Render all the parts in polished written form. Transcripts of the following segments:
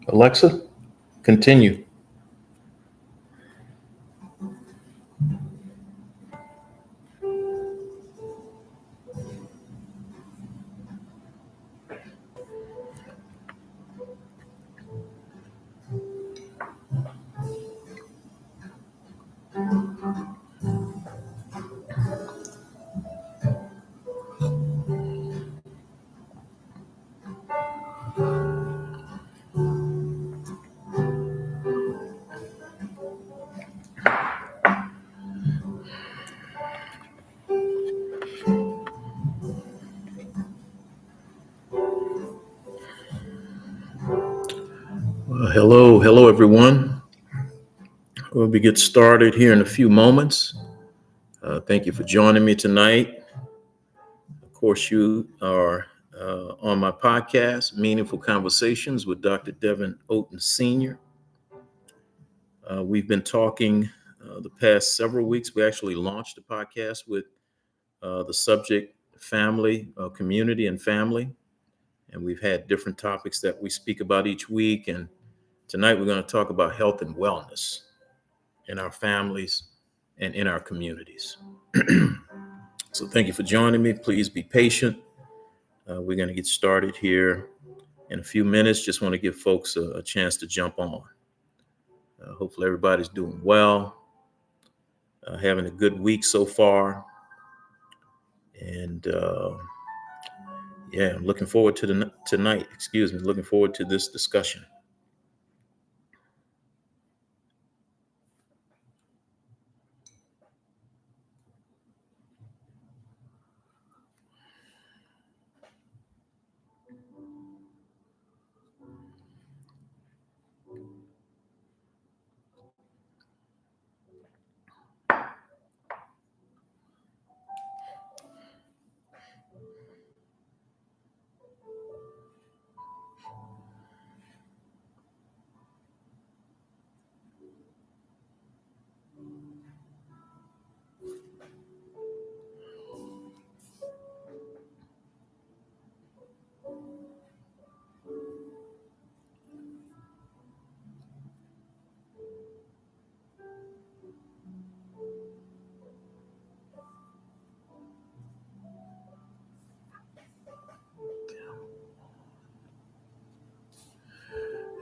Alexa, continue. Hello, everyone. We'll be get started here in a few moments. Thank you for joining me tonight. Of course, you are on my podcast, Meaningful Conversations with Dr. Devin Oten Sr. We've been talking the past several weeks. We actually launched the podcast with the subject family, community, and family. And we've had different topics that we speak about each week. And tonight we're going to talk about health and wellness in our families and in our communities. So thank you for joining me. Please be patient. We're going to get started here in a few minutes. Just want to give folks a chance to jump on. Hopefully everybody's doing well, having a good week so far. And I'm looking forward to tonight. Looking forward to this discussion.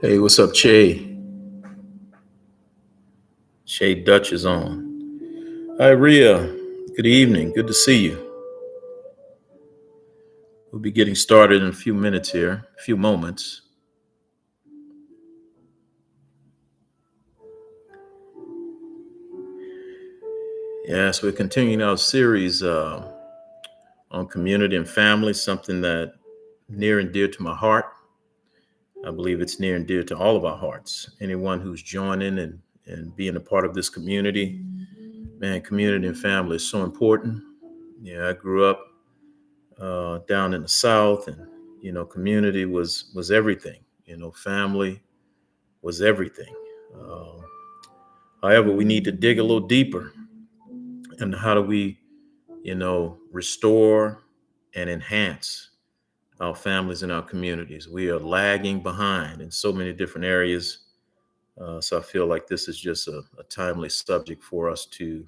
Hey, what's up, Che? Che Dutch is on. Hi, Rhea. Good evening. Good to see you. We'll be getting started in a few minutes here, a few moments. Yes, we're continuing our series on community and family, something that near and dear to my heart. I believe it's near and dear to all of our hearts. Anyone who's joining and being a part of this community, man, community and family is so important. Yeah, I grew up down in the South, and community was everything. Family was everything. Um, However, we need to dig a little deeper. And how do we, restore and enhance our families and our communities? We are lagging behind in so many different areas. So I feel like this is just a timely subject for us to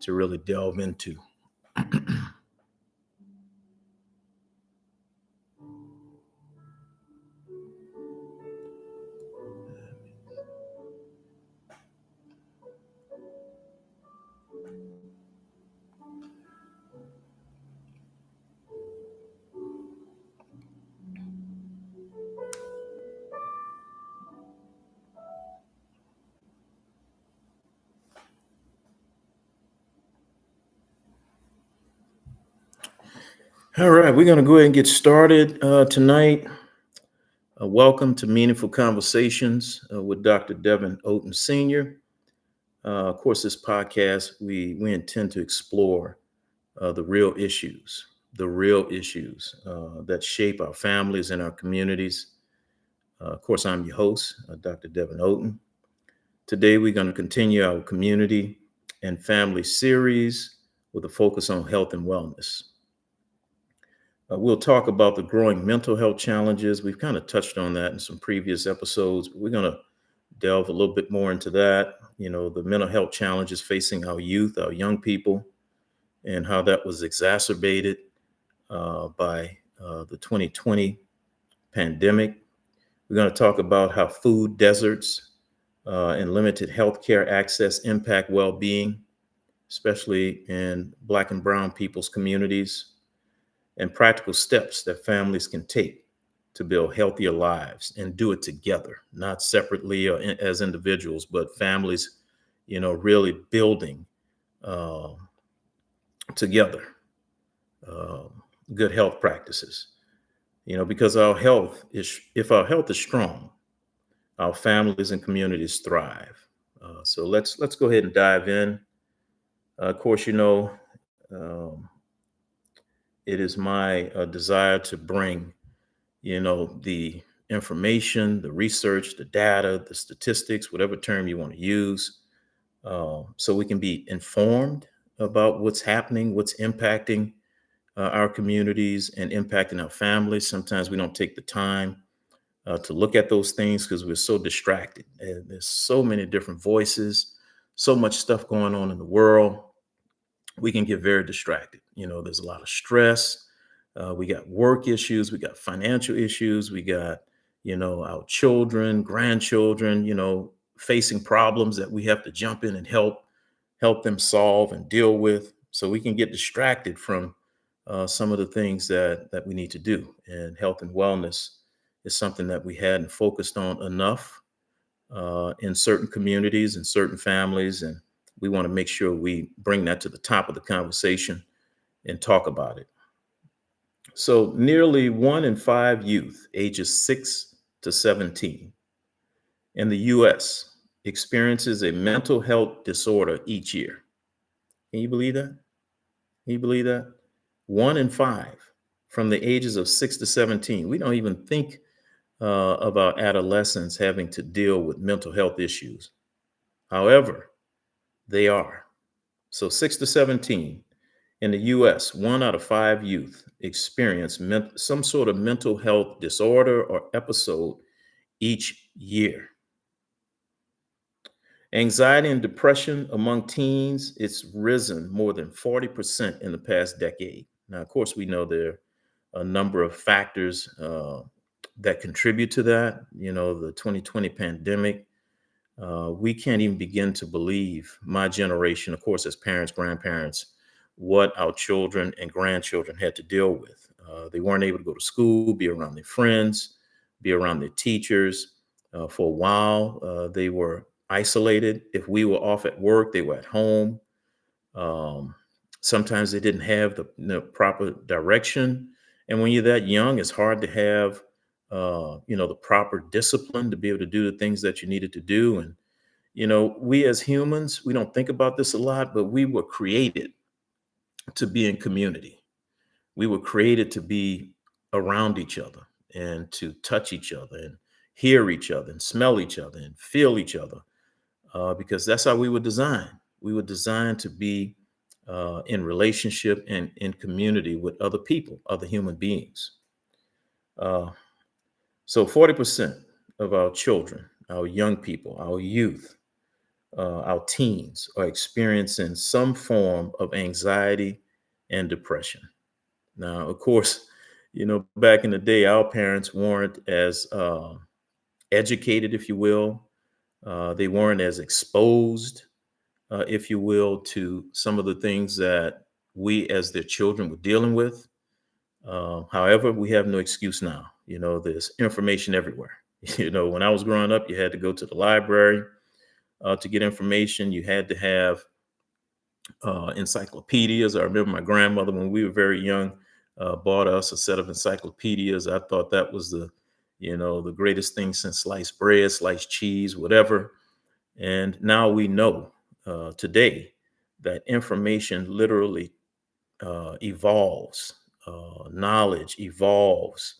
really delve into. All right, we're going to go ahead and get started tonight. Welcome to Meaningful Conversations with Dr. Devin Oten Sr. Of course, this podcast, we intend to explore the real issues that shape our families and our communities. Of course, I'm your host, Dr. Devin Oten. Today, we're going to continue our community and family series with a focus on health and wellness. We'll talk about the growing mental health challenges. We've kind of touched on that in some previous episodes. We're going to delve a little bit more into that. The mental health challenges facing our youth, our young people, and how that was exacerbated by the 2020 pandemic. We're going to talk about how food deserts and limited healthcare access impact well-being, especially in Black and Brown people's communities, and practical steps that families can take to build healthier lives and do it together, not separately or as individuals, but families, really building uh, together uh, good health practices. Because if our health is strong, our families and communities thrive. So let's go ahead and dive in. Of course, um, it is my desire to bring the information, the research, the data, the statistics, whatever term you want to use, so we can be informed about what's happening, what's impacting our communities and impacting our families. Sometimes we don't take the time to look at those things because we're so distracted. And there's so many different voices, so much stuff going on in the world. We can get very distracted. There's a lot of stress. We got work issues. We got financial issues. We got, our children, grandchildren, facing problems that we have to jump in and help them solve and deal with. So we can get distracted from some of the things that we need to do. And health and wellness is something that we hadn't focused on enough in certain communities and certain families. And we want to make sure we bring that to the top of the conversation and talk about it. So, nearly 1 in 5 youth ages 6 to 17 in the US experiences a mental health disorder each year. Can you believe that? Can you believe that? 1 in 5 from the ages of 6 to 17. We don't even think of our adolescents having to deal with mental health issues. However, they are. So 6 to 17 in the US, 1 out of 5 youth experience some sort of mental health disorder or episode each year. Anxiety and depression among teens, it's risen more than 40% in the past decade. Now, of course, we know there are a number of factors that contribute to that. The 2020 pandemic, we can't even begin to believe, my generation, of course, as parents, grandparents, what our children and grandchildren had to deal with. They weren't able to go to school, be around their friends, be around their teachers. For a while, they were isolated. If we were off at work, they were at home. Um, Sometimes they didn't have the proper direction. And when you're that young, it's hard to have, the proper discipline to be able to do the things that you needed to do. And, we as humans, we don't think about this a lot, but we were created to be in community. We were created to be around each other and to touch each other and hear each other and smell each other and feel each other, because that's how we were designed. We were designed to be in relationship and in community with other people, other human beings. Uh, so 40% of our children, our young people, our youth, our teens are experiencing some form of anxiety and depression. Now, of course, back in the day, our parents weren't as educated, if you will. They weren't as exposed, if you will, to some of the things that we as their children were dealing with. However, we have no excuse now. There's information everywhere. When I was growing up, you had to go to the library to get information. You had to have encyclopedias. I remember my grandmother, when we were very young, bought us a set of encyclopedias. I thought that was the greatest thing since sliced bread, sliced cheese, whatever. And now we know today that information literally evolves, knowledge evolves,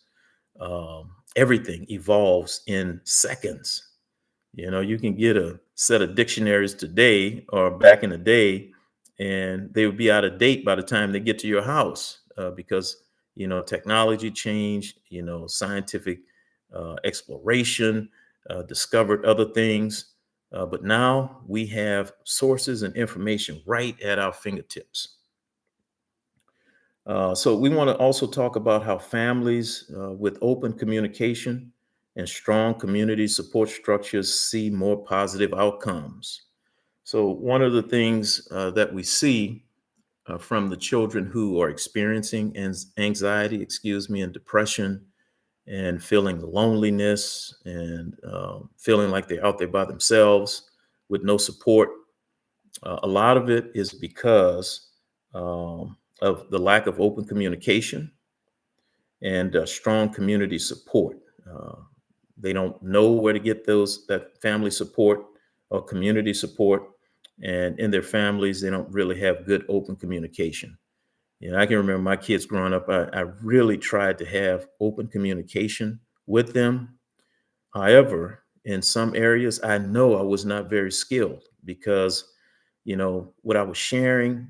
everything evolves in seconds. You can get a set of dictionaries today or back in the day, and they would be out of date by the time they get to your house, because Technology changed, scientific exploration, discovered other things. But now we have sources and information right at our fingertips. So we want to also talk about how families with open communication and strong community support structures see more positive outcomes. So one of the things that we see from the children who are experiencing anxiety, and depression, and feeling loneliness, and feeling like they're out there by themselves with no support. A lot of it is because of the lack of open communication and strong community support. Uh, they don't know where to get that family support or community support, and in their families, they don't really have good open communication. I can remember my kids growing up. I really tried to have open communication with them. However, in some areas, I know I was not very skilled because, what I was sharing,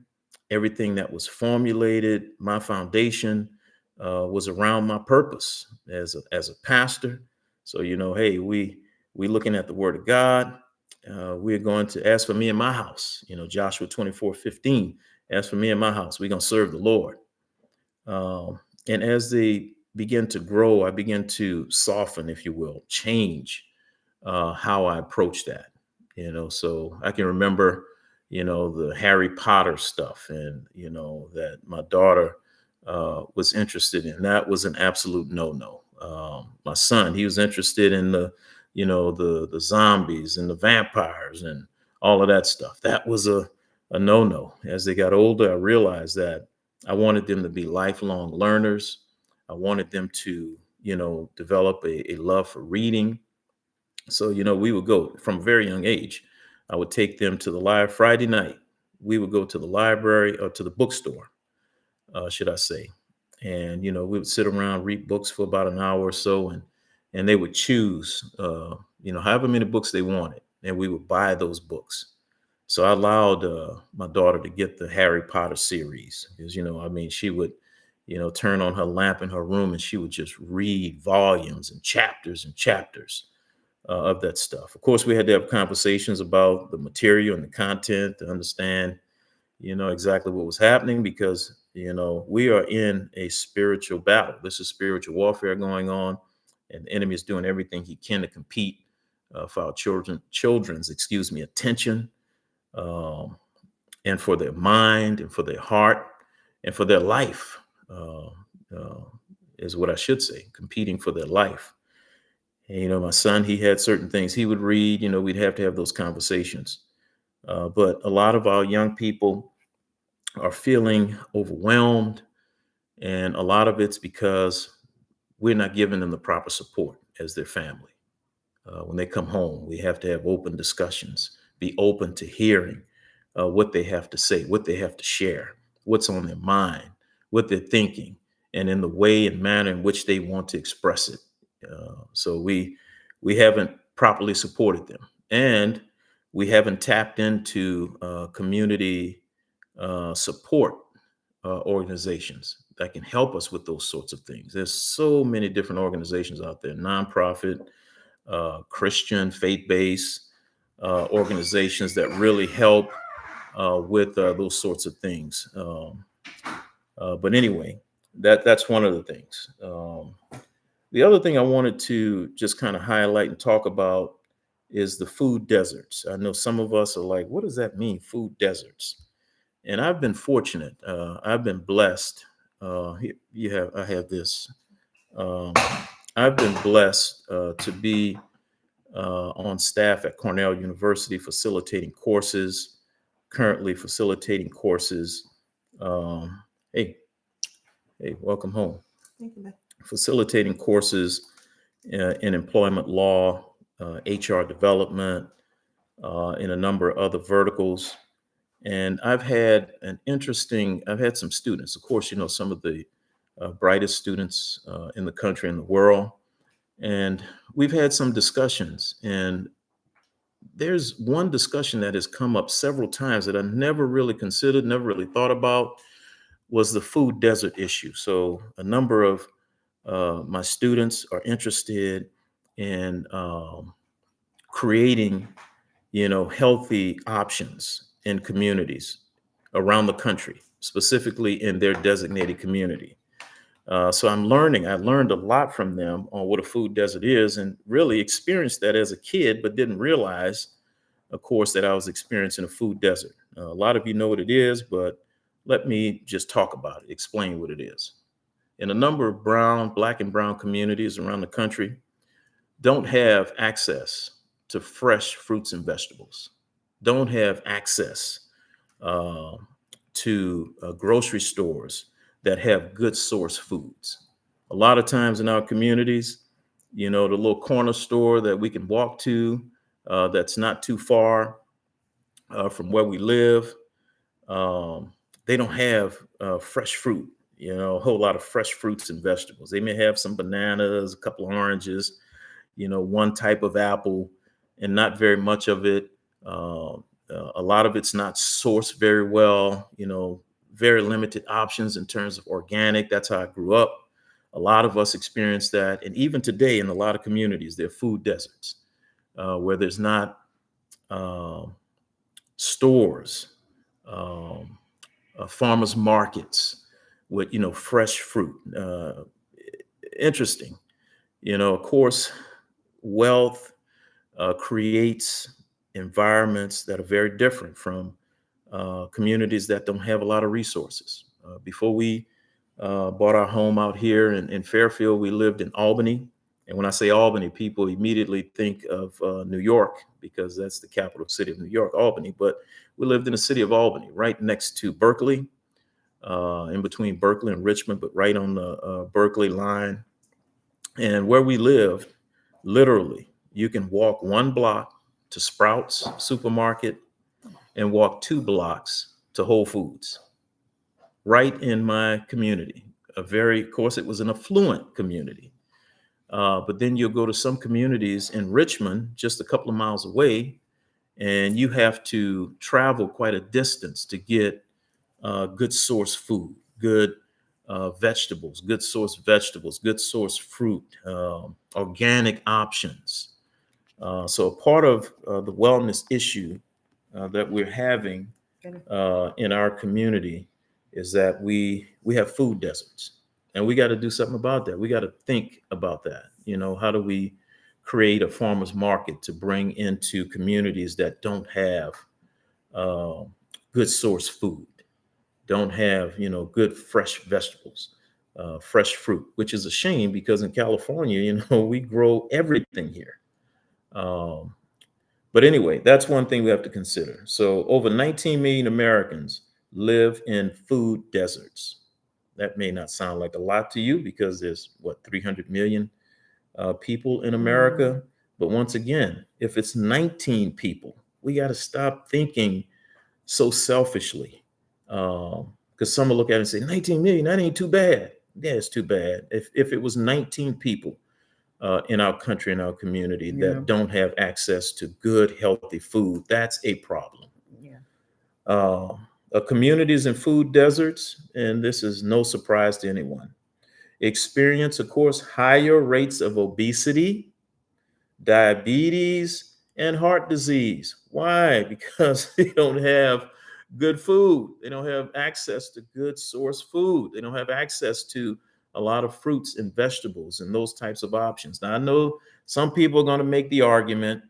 everything that was formulated, my foundation was around my purpose as a pastor. So, hey, we looking at the Word of God. We're going to ask for me in my house. Joshua 24:15. As for me and my house, we're gonna serve the Lord. And as they begin to grow, I begin to soften, if you will, change how I approach that. So I can remember, the Harry Potter stuff, and that my daughter was interested in. That was an absolute no-no. My son, he was interested in the zombies and the vampires and all of that stuff. That was a no-no. As they got older, I realized that I wanted them to be lifelong learners. I wanted them to, develop a love for reading. So, we would go from a very young age. I would take them to the live Friday night. We would go to the library or to the bookstore, should I say. And, we would sit around, read books for about an hour or so, and they would choose, however many books they wanted. And we would buy those books. So I allowed my daughter to get the Harry Potter series because, she would, turn on her lamp in her room and she would just read volumes and chapters of that stuff. Of course, we had to have conversations about the material and the content to understand, exactly what was happening because, we are in a spiritual battle. This is spiritual warfare going on, and the enemy is doing everything he can to compete for our children's, attention, um, and for their mind and for their heart and for their life, uh, uh, is what I should say, competing for their life. And, my son, he had certain things he would read. We'd have to have those conversations. But a lot of our young people are feeling overwhelmed, and a lot of it's because we're not giving them the proper support as their family. When they come home, we have to have open discussions, be open to hearing what they have to say, what they have to share, what's on their mind, what they're thinking, and in the way and manner in which they want to express it. So we haven't properly supported them, and we haven't tapped into community support organizations that can help us with those sorts of things. There's so many different organizations out there, nonprofit, Christian, faith-based organizations that really help with those sorts of things. But anyway, that's one of the things. The other thing I wanted to just kind of highlight and talk about is the food deserts. I know some of us are like, what does that mean, food deserts? And I've been fortunate. I've been blessed. I have this. Um, I've been blessed to be on staff at Cornell University, facilitating courses, currently facilitating courses. Um, hey, hey, welcome home. Thank you, man. Facilitating courses in employment law, HR development, in a number of other verticals. And I've had some students, of course, some of the brightest students in the country and the world. And we've had some discussions, and there's one discussion that has come up several times that I never really considered, never really thought about, was the food desert issue. So a number of my students are interested in creating, healthy options in communities around the country, specifically in their designated community. So I learned a lot from them on what a food desert is and really experienced that as a kid, but didn't realize, of course, that I was experiencing a food desert. A lot of you know what it is, but let me just talk about it, explain what it is. In a number of black and brown communities around the country, don't have access to fresh fruits and vegetables, don't have access uh, to grocery stores that have good source foods. A lot of times in our communities, the little corner store that we can walk to, that's not too far from where we live, um, they don't have fresh fruit, a whole lot of fresh fruits and vegetables. They may have some bananas, a couple of oranges, one type of apple, and not very much of it. A lot of it's not sourced very well, very limited options in terms of organic. That's how I grew up. A lot of us experience that. And even today, in a lot of communities, there are food deserts where there's not uh, stores, um, farmers markets with, fresh fruit. Interesting. Of course, wealth creates environments that are very different from communities that don't have a lot of resources. Before we bought our home out here in Fairfield, we lived in Albany. And when I say Albany, people immediately think of New York because that's the capital city of New York, Albany. But we lived in the city of Albany, right next to Berkeley, in between Berkeley and Richmond, but right on the Berkeley line. And where we lived, literally, you can walk 1 block to Sprouts supermarket and walk 2 blocks to Whole Foods, right in my community. Of course, it was an affluent community. But then you'll go to some communities in Richmond, just a couple of miles away, and you have to travel quite a distance to get good source food, good vegetables, good source fruit, organic options. So part of the wellness issue that we're having in our community is that we have food deserts, and we got to do something about that. We got to think about that. How do we create a farmers market to bring into communities that don't have uh, good source food, don't have good fresh vegetables, fresh fruit, which is a shame because in California, we grow everything here. Um, but anyway, that's one thing we have to consider. So over 19 million Americans live in food deserts. That may not sound like a lot to you because there's 300 million people in America. But once again, if it's 19 people, we got to stop thinking so selfishly. Because some will look at it and say, 19 million, that ain't too bad. Yeah, it's too bad. If it was 19 people in our country, in our community that don't have access to good, healthy food, that's a problem. Yeah. Communities in food deserts, and this is no surprise to anyone, experience, of course, higher rates of obesity, diabetes, and heart disease. Why? Because they don't have good food. They don't have access to good source food. They don't have access to a lot of fruits and vegetables and those types of options. Now, I know some people are going to make the argument,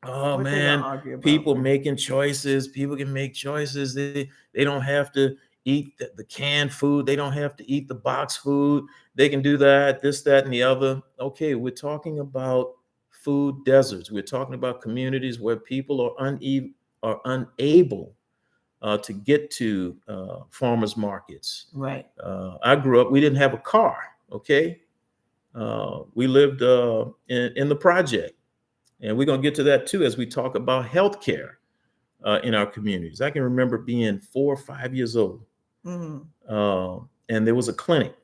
oh What they gonna man, argue about? people making choices. People can make choices. They don't have to eat the canned food. They don't have to eat the box food. They can do that, this, that, and the other. Okay, we're talking about food deserts. We're talking about communities where people are unable to get to farmers markets. Right. I grew up. We didn't have a car. Okay, we lived in the project. And we're going to get to that too as we talk about healthcare in our communities. I can remember being 4 or 5 years old, and there was a clinic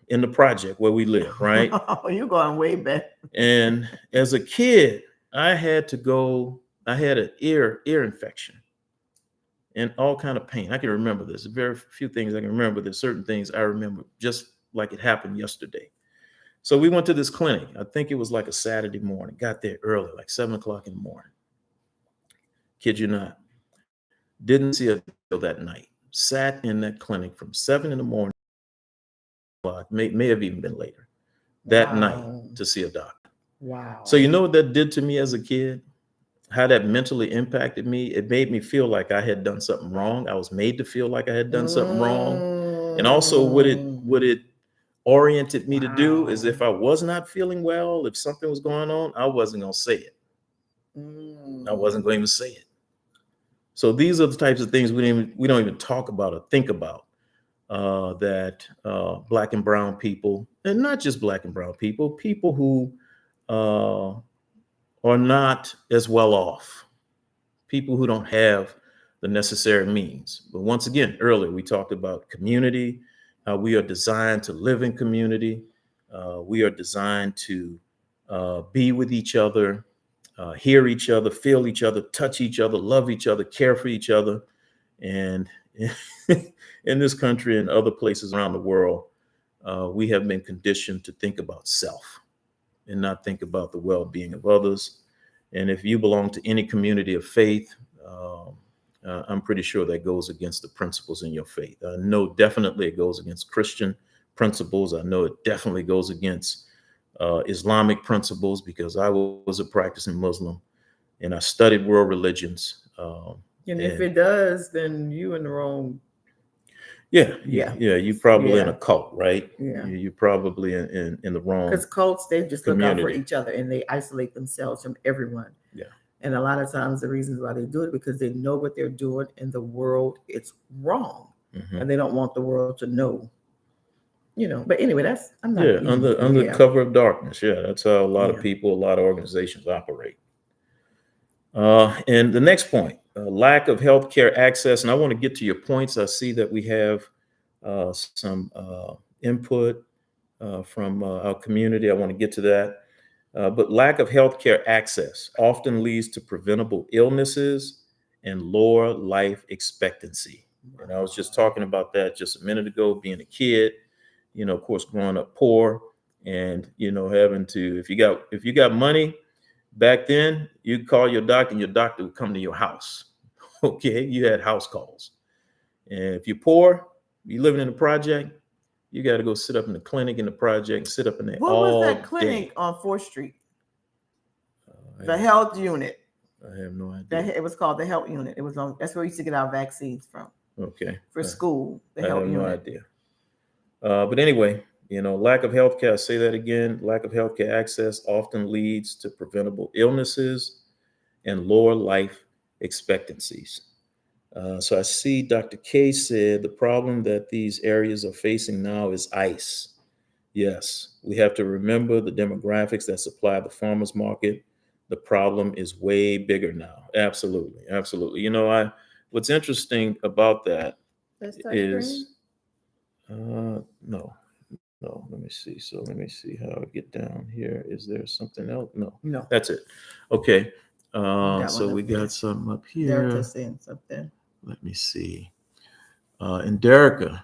in the project where we live, right? Oh, you're going way back. And as a kid, I had an ear infection. and all kind of pain. I can remember this. Very few things I can remember. There's certain things I remember just like it happened yesterday. So we went to this clinic. I think it was like a Saturday morning. Got there early, like 7 o'clock in the morning. Kid you not. Didn't see a doctor till that night. Sat in that clinic from 7 in the morning, may have even been later, that night Wow. to see a doctor. So Wow. you know what that did to me as a kid? How that mentally impacted me? It made me feel like I had done something wrong. I was made to feel like I had done something wrong. And also what it oriented me to do is Wow. if I was not feeling well, if something was going on, I wasn't going to say it. I wasn't Mm. going to say it. So these are the types of things we don't even talk about or think about, that black and brown people, and not just black and brown people, people who uh, are not as well off, people who don't have the necessary means. But once again, earlier we talked about community, how we are designed to live in community. We are designed to be with each other, hear each other, feel each other, touch each other, love each other, care for each other. And in this country and other places around the world, we have been conditioned to think about self and not think about the well being of others. And if you belong to any community of faith, I'm pretty sure that goes against the principles in your faith. I know definitely it goes against Christian principles. I know it definitely goes against Islamic principles because I was a practicing Muslim and I studied world religions. And if And it does, then you in the wrong. Yeah. yeah, you probably in a Yeah. cult, right? Yeah. You're probably in the wrong Because cults, they just look out for community. each other and they isolate themselves from everyone. Yeah. And a lot of times the reasons why they do it because they know what they're doing in the world it's wrong. Hmm. And they don't want the world to know. But anyway, that's I'm not Yeah, even under yeah. cover of darkness. Yeah, that's how a lot of Yeah. people, a lot of organizations operate. And the next point, lack of healthcare access. And I want to get to your points. I see that we have some input from our community. I want to get to that. But lack of healthcare access often leads to preventable illnesses and lower life expectancy. And I was just talking about that just a minute ago, being a kid, of course, growing up poor and, having to, if you got money back then, you'd call your doctor and your doctor would come to your house. Okay. You had house calls. And if you're poor, you living in a project, you got to go sit up in the clinic in the project and sit up in there What was that all clinic day. on 4th Street? I The have, health unit. I have no idea. It was called the health unit. It was on that's where we used to get our vaccines from Okay. for school. The I health have no unit. idea. But anyway, lack of healthcare, I say that again, lack of healthcare access often leads to preventable illnesses and lower life expectancies. So I see Dr. K said the problem that these areas are facing now is ICE. Yes, we have to remember the demographics that supply the farmers market. The problem is way bigger now. Absolutely, absolutely. What's interesting about that That's touchscreen? is no, no. Let me see. So let me see how I get down here. Is there something else? No, No. that's it. Okay. That So one up we there. got something up Delta here. saying something. Let me see. And Derica,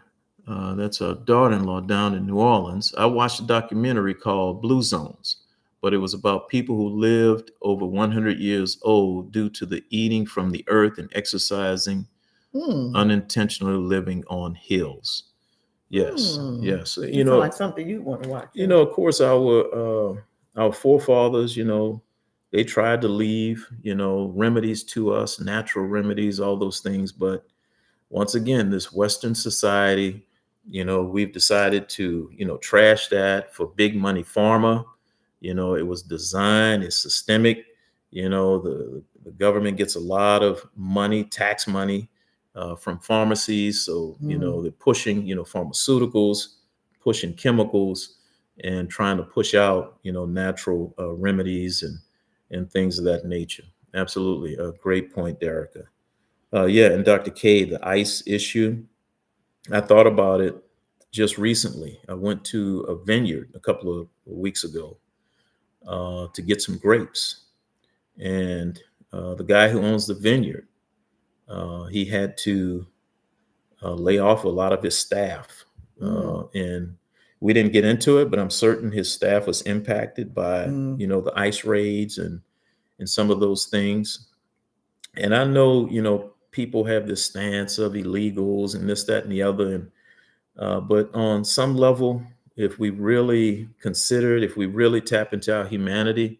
that's our daughter-in-law down in New Orleans. I watched a documentary called Blue Zones, but it was about people who lived over 100 years old due to the eating from the earth and exercising, Hmm. unintentionally living on hills. Yes, Hmm. yes. That sounds like something you want to watch. Of course, our forefathers, they tried to leave, remedies to us, natural remedies, all those things, but once again, this Western society, we've decided to, trash that for big money pharma. It was designed, it's systemic. The government gets a lot of money, tax money, from pharmacies. So, they're pushing, pharmaceuticals, pushing chemicals, and trying to push out, natural remedies and things of that nature. Absolutely. A great point, Derica. Yeah, and Dr. K, the ice issue, I thought about it just recently. I went to a vineyard a couple of weeks ago to get some grapes. And the guy who owns the vineyard, He had to lay off a lot of his staff. Mm. And we didn't get into it, but I'm certain his staff was impacted by, Mm. the ICE raids and some of those things. And I know, people have this stance of illegals and this, that, and the other. And but on some level, if we really consider it, if we really tap into our humanity,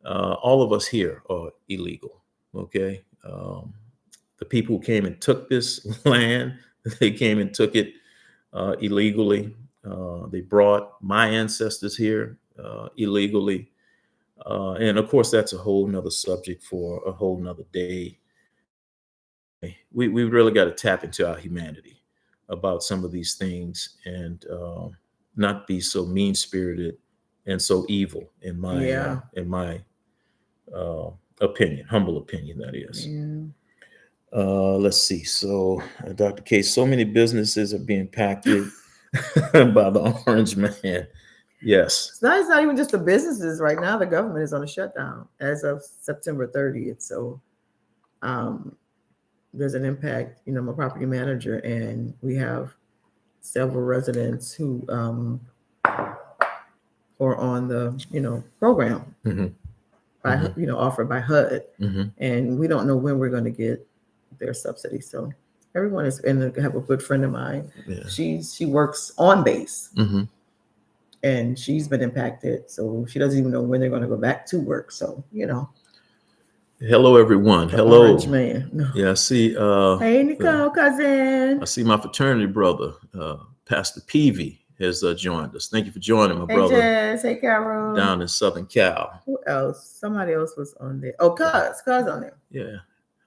all of us here are illegal. Okay. The people who came and took this land, they came and took it illegally. They brought my ancestors here illegally. And of course, that's a whole nother subject for a whole nother day. We really got to tap into our humanity about some of these things and not be so mean spirited and so evil Yeah. in my opinion, humble opinion, that is. Yeah. Let's see. So, Dr. K, so many businesses are being impacted by the orange man. Yes. It's not even just the businesses right now. The government is on a shutdown as of September 30th. So um, there's an impact. I'm a property manager, and we have several residents who are on the program Mm-hmm. by Mm-hmm. offered by HUD, Mm-hmm. and we don't know when we're going to get their subsidy. So everyone is, and I have a good friend of mine. Yeah. She works on base. Mm-hmm. And she's been impacted, so she doesn't even know when they're going to go back to work. So Hello, everyone. the Hello. orange man. No. Yeah, I see. Hey, Nicole, cousin. I see my fraternity brother, Pastor Peavy, has joined us. Thank you for joining, my Hey, brother. Jess. Hey, Carol. Down in Southern Cal. Who else? Somebody else was on there. Oh, Cuz on there. Yeah.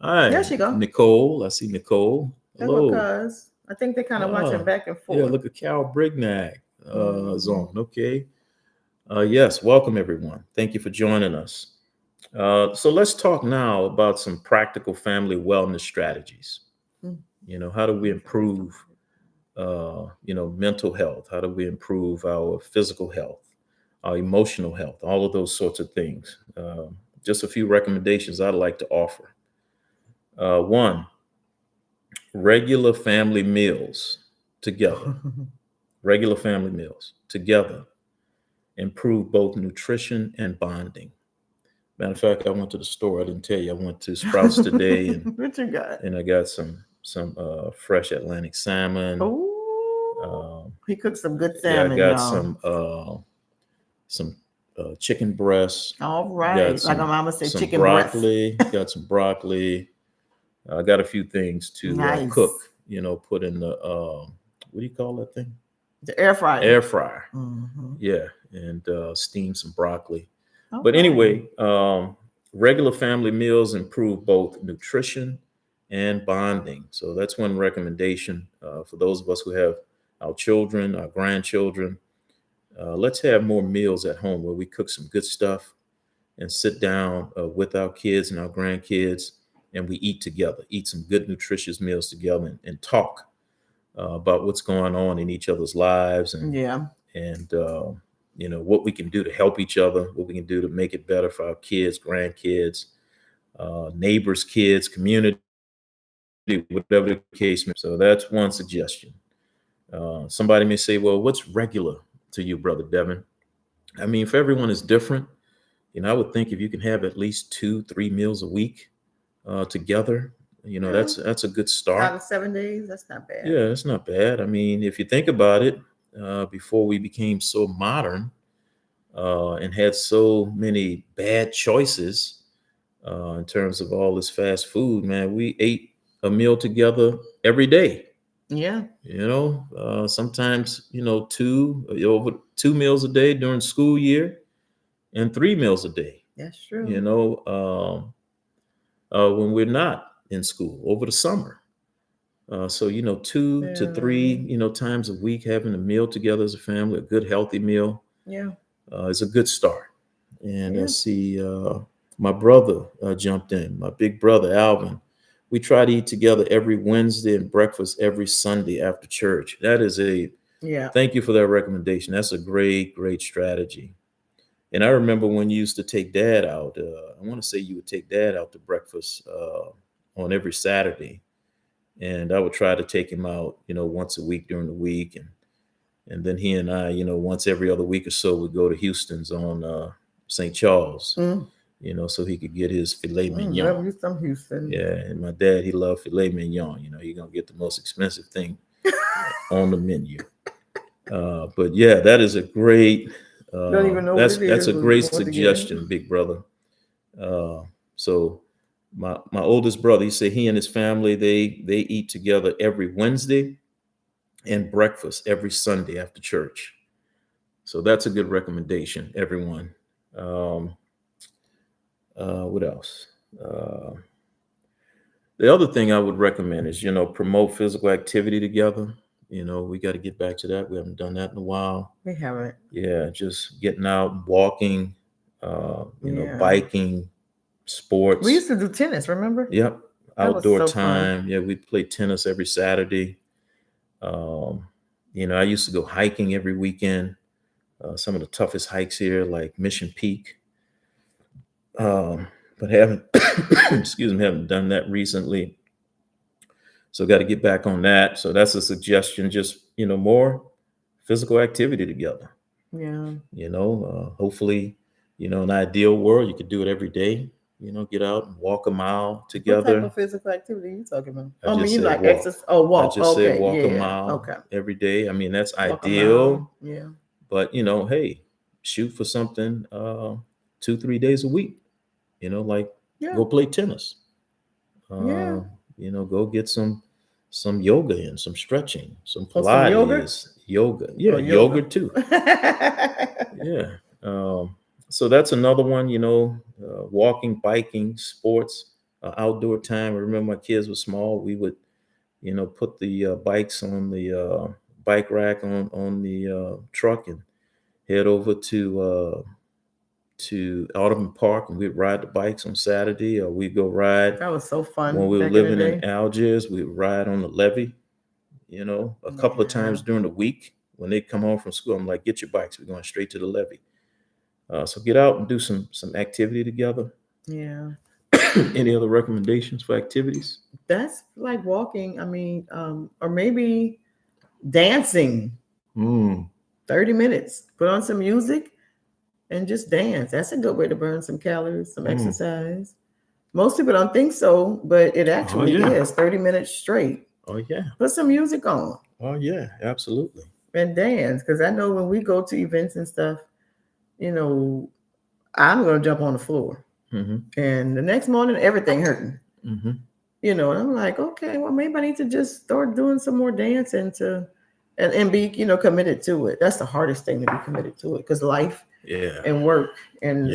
Hi. There she go. Nicole. I see Nicole. Hello, Hello. Cuz. I think they're kind of watching back and forth. Yeah, look at Cal Brignac is on. Okay. Yes, welcome everyone. Thank you for joining us. So let's talk now about some practical family wellness strategies. How do we improve, mental health? How do we improve our physical health, our emotional health, all of those sorts of things? Just a few recommendations I'd like to offer. One, regular family meals together. Regular family meals together improve both nutrition and bonding. Matter of fact, I went to the store. I didn't tell you. I went to Sprouts today, and what you got? And I got some fresh Atlantic salmon. Oh, he cooked some good salmon. Yeah, I got y'all. some chicken breasts. All right, Some, like my mama said, some chicken broccoli. breast. Got some broccoli. I got a few things to Nice. Cook. Put in the what do you call that thing? The air fryer. Air fryer. Mm-hmm. Yeah, and steam some broccoli. Okay. But anyway, regular family meals improve both nutrition and bonding. So that's one recommendation for those of us who have our children, our grandchildren. Let's have more meals at home where we cook some good stuff and sit down with our kids and our grandkids, and we eat together, eat some good nutritious meals together, and talk about what's going on in each other's lives, and what we can do to help each other, what we can do to make it better for our kids, grandkids, neighbors, kids, community, whatever the case may be. So that's one suggestion. Somebody may say, well, what's regular to you, Brother Devin? I mean, for everyone is different. I would think if you can have at least 2-3 meals a week together, that's a good start. Out of 7 days, that's not bad. Yeah, it's not bad. I mean, if you think about it, before we became so modern and had so many bad choices in terms of all this fast food, man, we ate a meal together every day. Yeah. Sometimes, over 2 meals a day during school year and 3 meals a day. That's true. When we're not in school over the summer. So 2 to 3 times a week, having a meal together as a family, a good healthy meal, is a good start. And let's see, my brother jumped in, my big brother Alvin. We try to eat together every Wednesday and breakfast every Sunday after church. That is thank you for that recommendation. That's a great strategy. And I remember when you used to take Dad out. I want to say you would take Dad out to breakfast on every Saturday, and I would try to take him out, once a week during the week, and then he and I, once every other week or so, would go to Houston's on St. Charles, Mm, so he could get his filet mignon. love you some Houston. Yeah, and my dad, he loved filet mignon. He gonna get the most expensive thing on the menu. But yeah, that is a great. Don't even know what it That's is. a We great want to get it. suggestion, big brother. So my oldest brother, he said he and his family they eat together every Wednesday and breakfast every Sunday after church. So that's a good recommendation, everyone. Um, what else? The other thing I would recommend is, promote physical activity together. We got to get back to that. We haven't done that in a while. We haven't. Yeah, just getting out, walking, Yeah. biking, sports. We used to do tennis, remember? Yep. That was Outdoor so time. fun. Yeah, we'd play tennis every Saturday. I used to go hiking every weekend. Some of the toughest hikes here, like Mission Peak. But haven't, excuse me, haven't done that recently. So got to get back on that. So that's a suggestion. Just more physical activity together. Yeah. Hopefully, an ideal world, you could do it every day. Get out and walk a mile What together. type of physical activity are you talking about? I just You said like walk. exercise? Oh, walk. I just said Okay. walk a Yeah. mile Okay. every day. I mean, that's Walk a ideal. mile. Yeah. But hey, shoot for something 2-3 days a week. Like Yeah. go play tennis. Yeah. Go get some yoga in, some stretching, some Or some yogurt? Pilates, yoga. Yeah, Oh, yoga yoga. too. Yeah. So that's another one, walking, biking, sports, outdoor time. I remember my kids were small. We would, put the bikes on the bike rack on the truck and head over to Audubon Park, and we'd ride the bikes on Saturday, or we'd go ride That was so fun when we were back in the living in day. Algiers. We'd ride on the levee, a couple of Yeah. times during the week when they come home from school. I'm like, get your bikes. We're going straight to the levee. So get out and do some activity together. Yeah. Any other recommendations for activities? That's like walking. I mean, or maybe dancing. 30 minutes. Put on some music and just dance. That's a good way to burn some calories, some exercise. Most people don't think so, but it actually yeah. is 30 minutes straight. Oh yeah. Put some music on Oh yeah, absolutely. and dance. Because I know when we go to events and stuff, I'm going to jump on the floor. And the next morning, everything hurting. And I'm like, okay, well, maybe I need to just start doing some more dancing and be, committed to it. That's the hardest thing, to be committed to it, because life and work and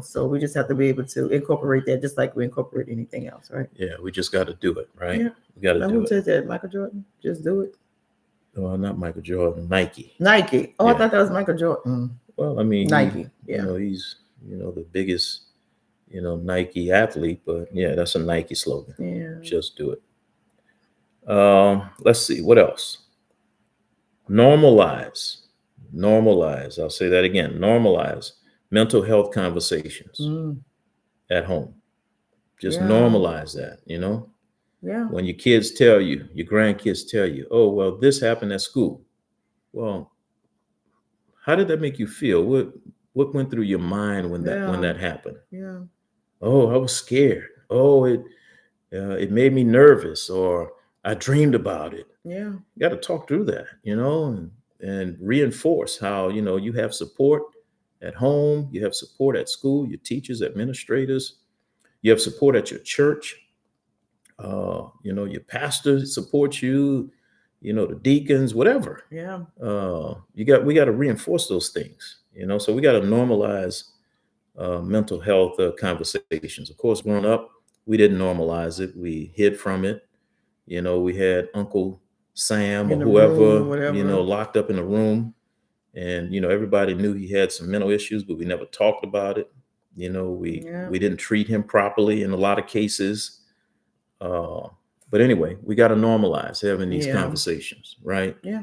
so we just have to be able to incorporate that, just like we incorporate anything else, right? Yeah, we just got to do it, right? Yeah. We got to do Who it. says that? Michael Jordan? Just do it. Well, not Michael Jordan, Nike. Nike. Oh, Yeah. I thought that was Michael Jordan. Well, I mean, Nike. Yeah. He's the biggest Nike athlete, but yeah, that's a Nike slogan. Yeah. Just do it. Let's see what else. Normalize. I'll say that again. Normalize mental health conversations at home. Just normalize that. Yeah. When your kids tell you, your grandkids tell you, oh, well, this happened at school. Well, how did that make you feel? What went through your mind when that happened? Yeah. Oh, I was scared. Oh, it made me nervous, or I dreamed about it. Yeah. You got to talk through that, and reinforce how, you have support at home, you have support at school, your teachers, administrators, you have support at your church. Your pastor supports you, the deacons, whatever. Yeah. We got to reinforce those things, so we got to normalize mental health conversations. Of course, growing up, we didn't normalize it. We hid from it. We had Uncle Sam or whoever, locked up in a room, and, everybody knew he had some mental issues, but we never talked about it. We didn't treat him properly in a lot of cases. But anyway, we got to normalize having these conversations, right? Yeah.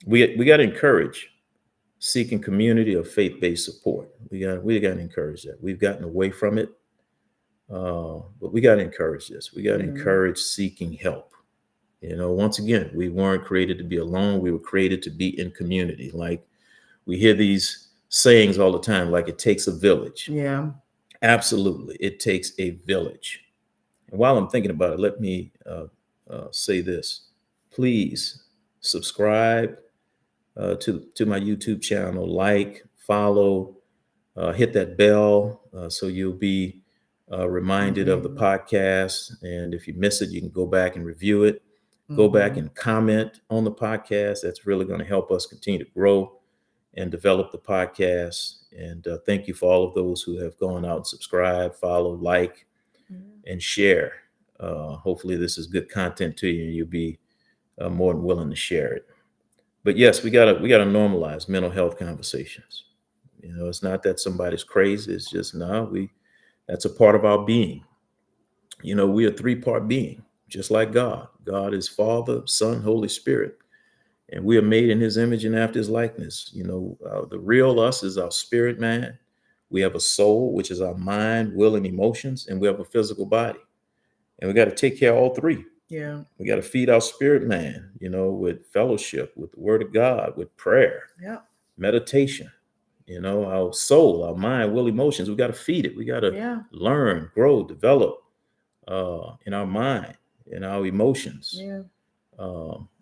We got to encourage seeking community or faith-based support. We got to encourage that. We've gotten away from it. But we got to encourage this. We got to Mhm. encourage seeking help. Once again, we weren't created to be alone. We were created to be in community. Like we hear these sayings all the time, like it takes a village. Yeah. Absolutely, it takes a village. And while I'm thinking about it, let me say this. Please subscribe to my YouTube channel, like, follow, hit that bell so you'll be reminded of the Mhm. podcast. And if you miss it, you can go back and review it. Go back Mhm. and comment on the podcast. That's really going to help us continue to grow and develop the podcast. And thank you for all of those who have gone out and subscribed, follow, like, Yeah. and share. Hopefully, this is good content to you, and you'll be more than willing to share it. But yes, we gotta normalize mental health conversations. It's not that somebody's crazy. It's just no, we that's a part of our being. We're a three-part being, just like God. God is Father, Son, Holy Spirit, and we are made in His image and after His likeness. The real us is our spirit man. We have a soul, which is our mind, will, and emotions, and we have a physical body. And we got to take care of all three. Yeah. We got to feed our spirit man, with fellowship, with the Word of God, with prayer, Yeah. meditation. Our soul, our mind, will, emotions. We got to feed it. We got to Yeah. learn, grow, develop in our mind, in our emotions, Yeah.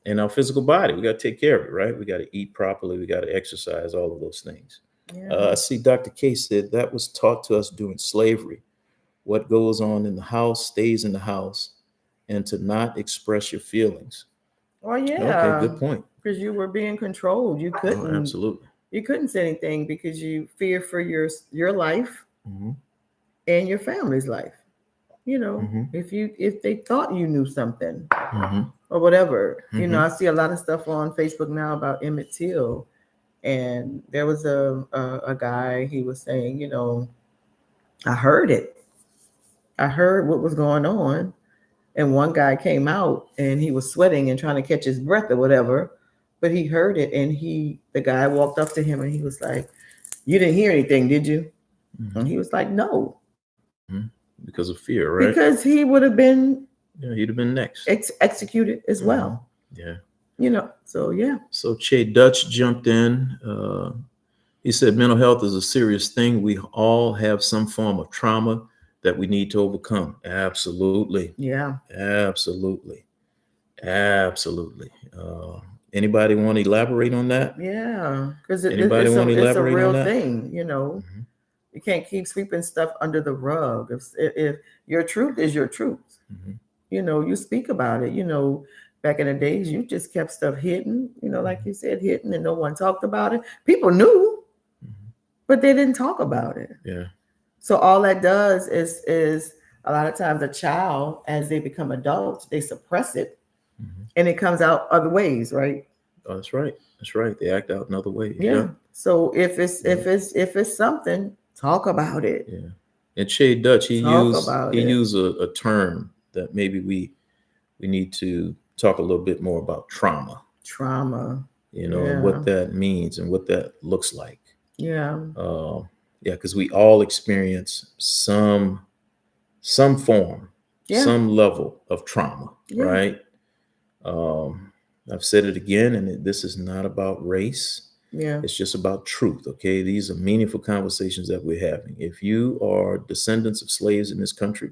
in our physical body. We got to take care of it, right? We got to eat properly. We got to exercise, all of those things. Yeah. I see Dr. K said that was taught to us during slavery. What goes on in the house stays in the house, and to not express your feelings. Well, Okay, yeah, good point. because you were being controlled. Oh, absolutely. You couldn't say anything because you fear for your life Hmm. and your family's life. Hmm. If they thought you knew something Hmm. or whatever. Hmm. I see a lot of stuff on Facebook now about Emmett Till, and there was a guy. He was saying, I heard it. I heard what was going on, and one guy came out and he was sweating and trying to catch his breath or whatever, but he heard it, and the guy walked up to him and he was like, "You didn't hear anything, did you?" And Hmm. he was like, "No," Hmm. Because of fear, right? because he would have been Yeah, he'd have been next. executed as Hmm. well. Yeah. So yeah. So Che Dutch jumped in. He said mental health is a serious thing. We all have some form of trauma that we need to overcome. Absolutely. Yeah. Absolutely. Absolutely. Anybody want to elaborate on that? Yeah, because Anybody want to it's a elaborate on real that? thing. Hmm. You can't keep sweeping stuff under the rug. If your truth is your truth, Hmm. you speak about it. Back in the days, you just kept stuff hidden. Like you said, hidden, and no one talked about it. People knew, Hmm. but they didn't talk about it. Yeah. So all that does is a lot of times a child, as they become adults, they suppress it, Hmm. and it comes out other ways, right? Oh, that's right. That's right. They act out in other ways. Yeah. Yeah. So if it's Yeah. if it's if it's something, talk about it. Yeah. And Che Dutch, he Talk used about he it. used a term that maybe we need to talk a little bit more about trauma, Trauma. and Yeah. what that means and what that looks like. Yeah. Uh, yeah, because we all experience some form, Yeah. some level of trauma, Yeah. right? Um, I've said it again, and this is not about race. Yeah. It's just about truth. Okay, these are meaningful conversations that we're having. If you are descendants of slaves in this country,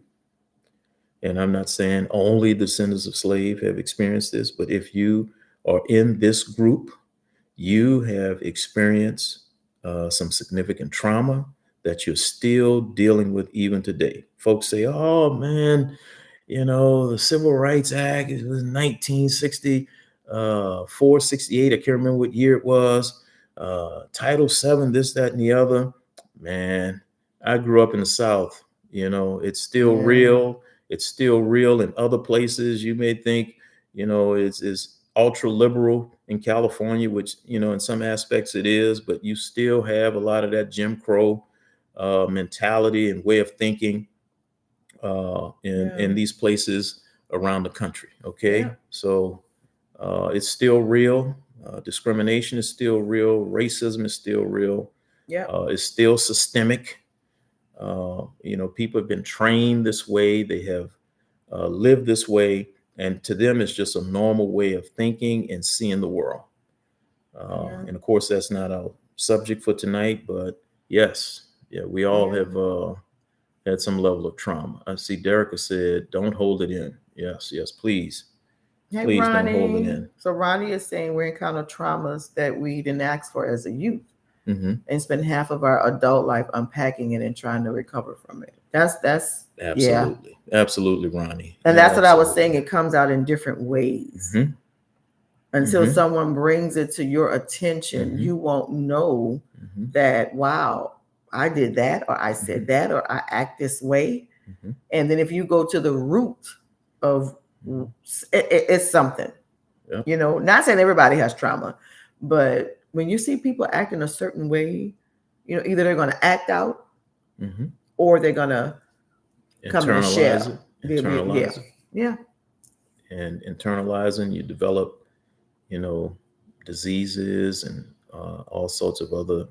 and I'm not saying only descendants of slave have experienced this, but if you are in this group, you have experienced some significant trauma that you're still dealing with even today. Folks say, oh man, the Civil Rights Act, it was 1960, 468. I can't remember what year it was. Title VII, this, that, and the other. Man, I grew up in the South. It's still Yeah. real. It's still real in other places. You may think, it's ultra liberal in California, which, in some aspects it is, but you still have a lot of that Jim Crow mentality and way of thinking in Yeah. these places around the country. Yeah. Okay, so it's still real. Discrimination is still real. Racism is still real. Yeah. It's still systemic. People have been trained this way. They have lived this way. And to them, it's just a normal way of thinking and seeing the world. Yeah. And of course, that's not our subject for tonight, but yes, yeah, we all Yeah. have had some level of trauma. I see Derica said, don't hold it in. Yes, yes, please. Hey, Please don't hold it Ronnie. in. So Ronnie is saying we encounter traumas that we didn't ask for as a youth Hmm. and spend half of our adult life unpacking it and trying to recover from it. That's yeah. Absolutely. Absolutely, Ronnie. And that's what I was saying. Absolutely. It comes out in different ways. Hmm. Until Hmm. someone brings it to your attention, Hmm. you won't know Hmm. that, wow, I did that, or I said Hmm. that, or I act this way. Hmm. And then if you go to the root of Hmm. it's something, Yep. not saying everybody has trauma, but when you see people act in a certain way, either they're going to act out Hmm. or they're going to come in a Internalize shell. it. Yeah. Internalize it. Yeah. And internalizing, you develop, you know, diseases and all sorts of other,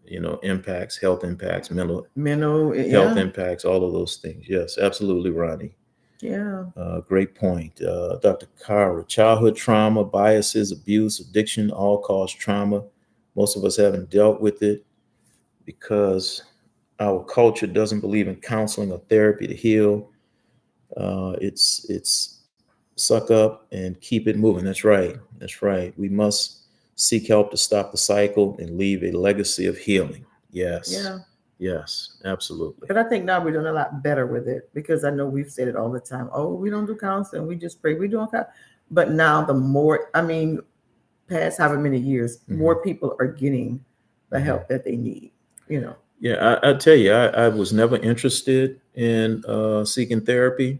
impacts, health impacts, mental Mental. health Yeah. impacts, all of those things. Yes, absolutely, Ronnie. Yeah. Great point. Dr. Kara, childhood trauma, biases, abuse, addiction all cause trauma. Most of us haven't dealt with it because our culture doesn't believe in counseling or therapy to heal. It's suck up and keep it moving. That's right. That's right. We must seek help to stop the cycle and leave a legacy of healing. Yes. Yeah. Yes, absolutely. But I think now we're doing a lot better with it because I know we've said it all the time. Oh, we don't do counseling. We just pray. We do all. But now the more, past however many years, Hmm. more people are getting the Hmm. help that they need. You know. Yeah, I tell you, I was never interested in seeking therapy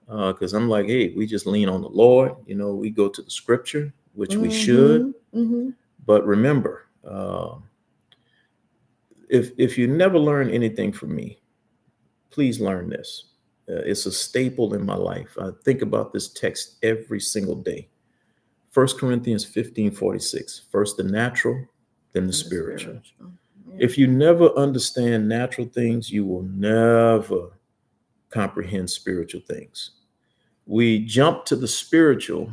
because I'm like, hey, we just lean on the Lord. We go to the scripture, which we should. Mm-hmm. Mm-hmm. But remember, if you never learn anything from me, please learn this. It's a staple in my life. I think about this text every single day. 1 Corinthians 15:46. First the natural, then the And the spiritual. spiritual. Yeah. If you never understand natural things, you will never comprehend spiritual things. We jump to the spiritual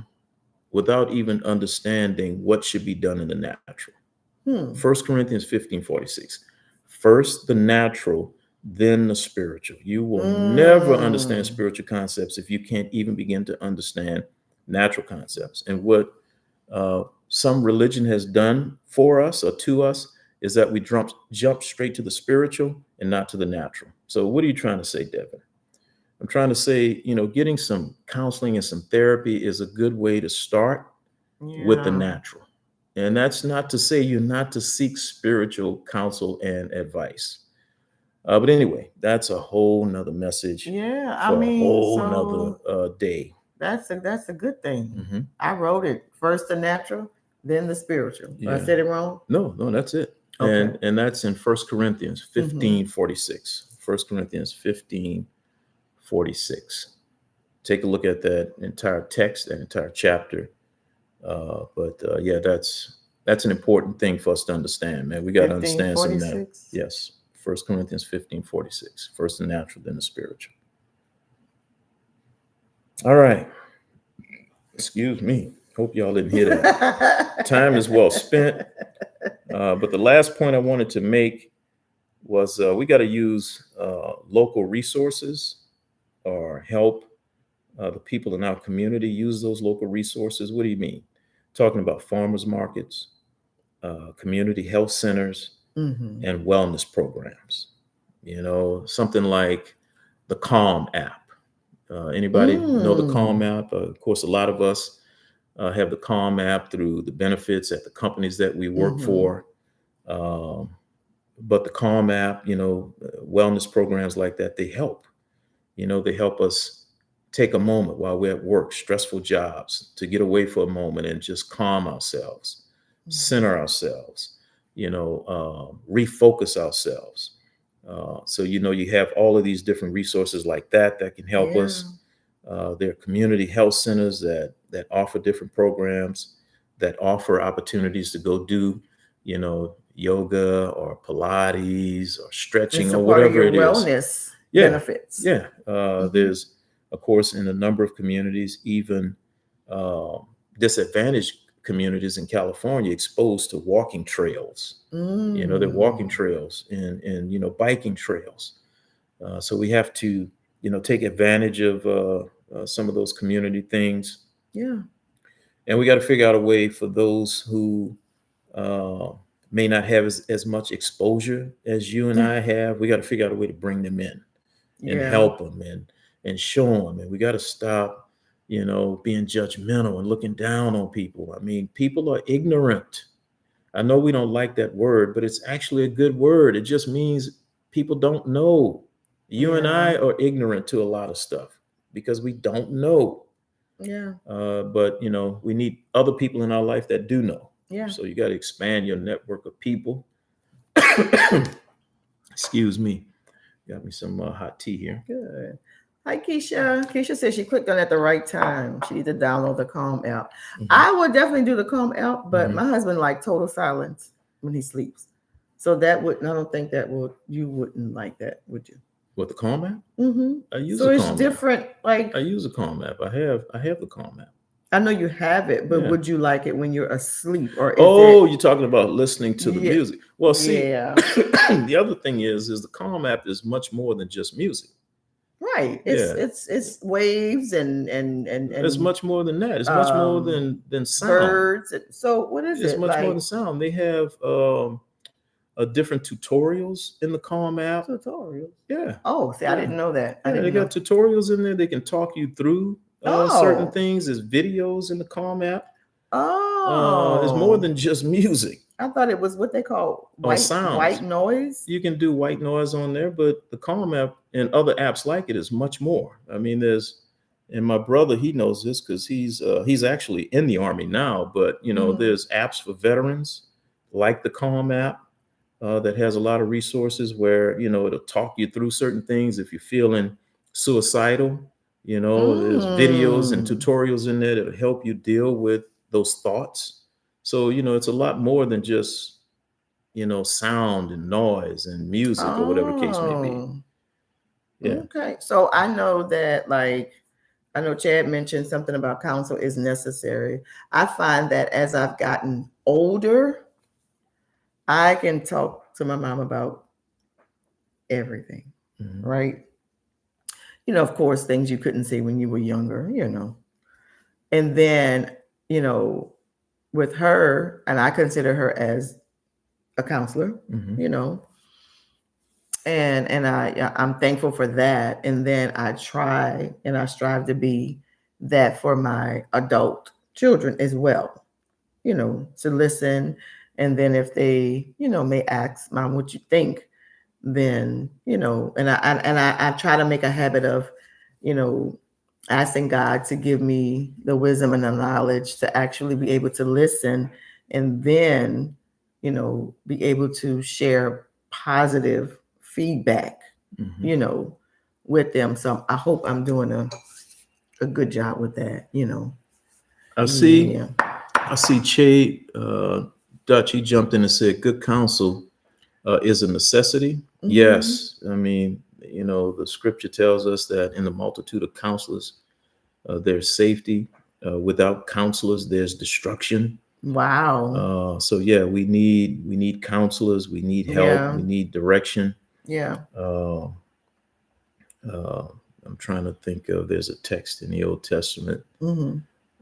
without even understanding what should be done in the natural. Hmm. 1 Corinthians 15:46. First the natural, then the spiritual. You will never understand Mm. spiritual concepts if you can't even begin to understand natural concepts. And what some religion has done for us or to us is that we jump straight to the spiritual and not to the natural. So, what are you trying to say, Devin? I'm trying to say, getting some counseling and some therapy is a good way to start with the Yeah. natural. And that's not to say you're not to seek spiritual counsel and advice. But anyway, that's a whole nother message Yeah. for a whole nother So day. that's a good thing. Hmm. I wrote it first the natural, then the spiritual. I Yeah. said it wrong. No, no, that's it. Okay. And that's in 1 Corinthians Mm-hmm. 15:46. 1 Corinthians 15:46. Take a look at that entire text, that entire chapter. But yeah, that's an important thing for us to understand, man. We got to Fifteen understand forty some now. six. Yes. 1 Corinthians 15:46. First the natural, then the spiritual. All right. Excuse me. Hope y'all didn't hear that. Time is well spent. But the last point I wanted to make was we got to use local resources or help the people in our community use those local resources. What do you mean? Talking about farmers markets, community health centers, Mm-hmm. and wellness programs. Something like the Calm app. Anybody know the Calm Mm. app? Of course, a lot of us have the Calm app through the benefits at the companies that we work Mm-hmm. for. Um, but the Calm app, wellness programs like that, they help. They help us take a moment while we're at work, stressful jobs, to get away for a moment and just calm ourselves, center ourselves, refocus ourselves. So, you have all of these different resources like that can help Yeah. us. There are community health centers that offer different programs, that offer opportunities to go do, yoga or Pilates or stretching It's a or part of whatever your it is. wellness Yeah, benefits. yeah. Hmm. There's, of course, in a number of communities, even uh, disadvantaged communities in California, exposed to walking trails. They're walking Mm. trails and biking trails. So we have to, take advantage of some of those community things, Yeah. and we got to figure out a way for those who uh, may not have as much exposure as you and Yeah. I have. We got to figure out a way to bring them in and Yeah. help them and show them. And we got to stop, being judgmental and looking down on people. I mean, people are ignorant. I know we don't like that word, but it's actually a good word. It just means people don't know. You and Yeah. I are ignorant to a lot of stuff because we don't know. Yeah. But we need other people in our life that do know. Yeah. So you got to expand your network of people. Excuse me. Got me some hot tea here. Good. Hi, Keisha. Keisha says she clicked on it at the right time. She needs to download the Calm app. Hmm. I would definitely do the Calm app, but Hmm. my husband like total silence when he sleeps. So that would, I don't think that would, you wouldn't like that, would you? With the Calm app, Mm-hmm. I use So a it's Calm app. different. Like, I use a Calm app. I have the Calm app. I know you have it, but Yeah. would you like it when you're asleep, or is Oh, it? you're talking about listening to the Yeah, music. Well, see, yeah, the other thing is the Calm app is much more than just music. right. It's Yeah, it's it's waves it's and much more than that. It's much more um than sound. birds. So what is It's it much more than like? sound. They have different tutorials in the Calm app. Tutorials. Yeah, Oh, see, I yeah, didn't know that. I yeah. They didn't got know. tutorials in there. They can talk you through certain Oh, things. There's videos in the Calm app. It's more oh. than just music I thought it was what they call or white sounds. noise. You can do white noise on there, but the Calm app and other apps like it is much more. I mean, and my brother, he knows this because he's actually in the Army now. But Hmm. there's apps for veterans like the Calm app that has a lot of resources where it'll talk you through certain things if you're feeling suicidal. There's videos and Mm. tutorials in there that'll help you deal with those thoughts. So it's a lot more than just sound and noise and music or whatever the case may be. Oh. Yeah. Okay. So I know that, like, I know Chad mentioned something about counsel is necessary. I find that as I've gotten older, I can talk to my mom about everything, Hmm. right? Of course, things you couldn't see when you were younger. And then, you know, with her, and I consider her as a counselor, Hmm. you know, and I'm thankful for that. And then I try and I strive to be that for my adult children as well, to listen. And then if they, may ask, Mom, what you think, then, and I try to make a habit of, you know, asking God to give me the wisdom and the knowledge to actually be able to listen, and then, be able to share positive feedback, Hmm. you know, with them. So I hope I'm doing a good job with that. I see. Yeah. I see. Che Dutch. He jumped in and said, "Good counsel is a necessity." Hmm. Yes, I mean, the scripture tells us that in the multitude of counselors, there's safety. Without counselors, there's destruction. Wow. So yeah, we need counselors. We need help. Yeah. We need direction. Yeah. Uh, uh, I'm trying to think of. There's a text in the Old Testament Hmm.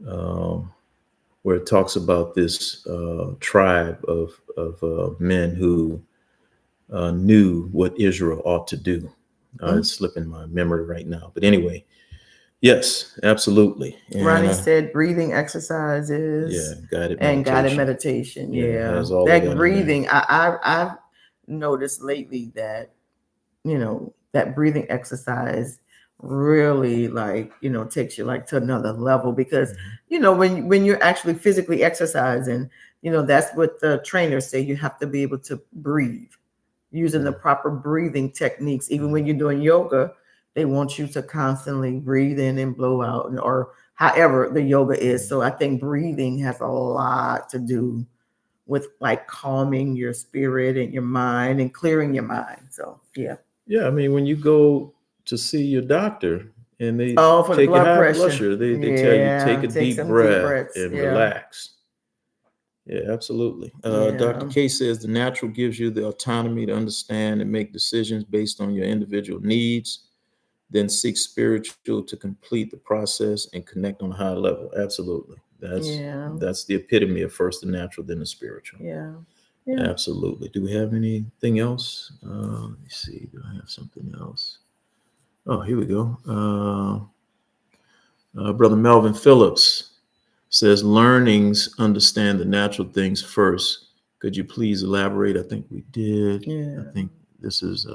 um, where it talks about this tribe of men who knew what Israel ought to do. Mm. It's slipping my memory right now, but anyway, yes, absolutely, and Ronnie said breathing exercises yeah, guided and guided meditation. meditation. Yeah, it Yeah, has all of that that in there. breathing. I've noticed lately that that breathing exercise really, like, takes you like to another level, because Mhm. when you're actually physically exercising, that's what the trainers say, you have to be able to breathe using the Mhm. proper breathing techniques. Even Mhm. when you're doing yoga, they want you to constantly breathe in and blow out, or however the yoga is. Mhm. So I think breathing has a lot to do with like calming your spirit and your mind and clearing your mind. So yeah. Yeah, I mean, when you go to see your doctor and they Oh, for the take your blood high blood pressure. sugar, they tell you take Yeah. a Take deep some deep breath breaths. and Yeah. relax. Yeah, absolutely. Dr. Yeah. K says the natural gives you the autonomy to understand and make decisions based on your individual needs, then seek spiritual to complete the process and connect on a high level. Absolutely. Yeah. That's the epitome of first the natural, then the spiritual. Yeah. Yeah. Absolutely. Do we have anything else? Let me see. Do I have something else? Oh, here we go. Brother Melvin Phillips says learnings understand the natural things first. Could you please elaborate? I think we did. Yeah. I think this is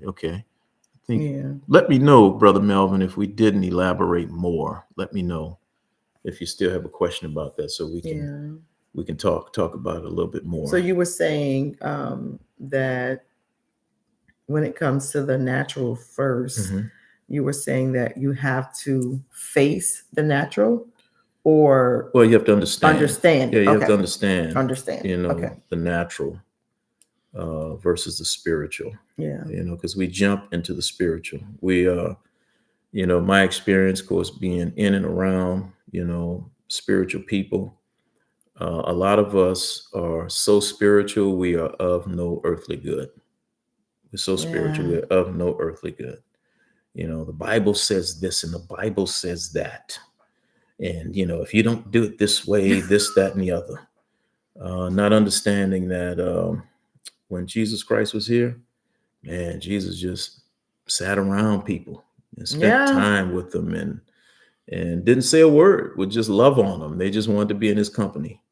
okay. I think Yeah. let me know, Brother Melvin, if we didn't elaborate more. Let me know if you still have a question about that, so Yeah. we can talk about it a little bit more. So you were saying that when it comes to the natural 1st, Mhm. you were saying that you have to face the natural or Well, you have to understand. understand Yeah, it. you have Okay. to understand. Understand. Okay. The natural versus the spiritual. Yeah. Because we jump into the spiritual. We my experience, of course, being in and around, spiritual people. A lot of us are so spiritual, we are of no earthly good. We're so spiritual, Yeah. we're of no earthly good. The Bible says this and the Bible says that. And, if you don't do it this way, this, that, and the other. Not understanding that when Jesus Christ was here, man, Jesus just sat around people and spent Yeah. time with them and didn't say a word, would just love on them. They just wanted to be in his company.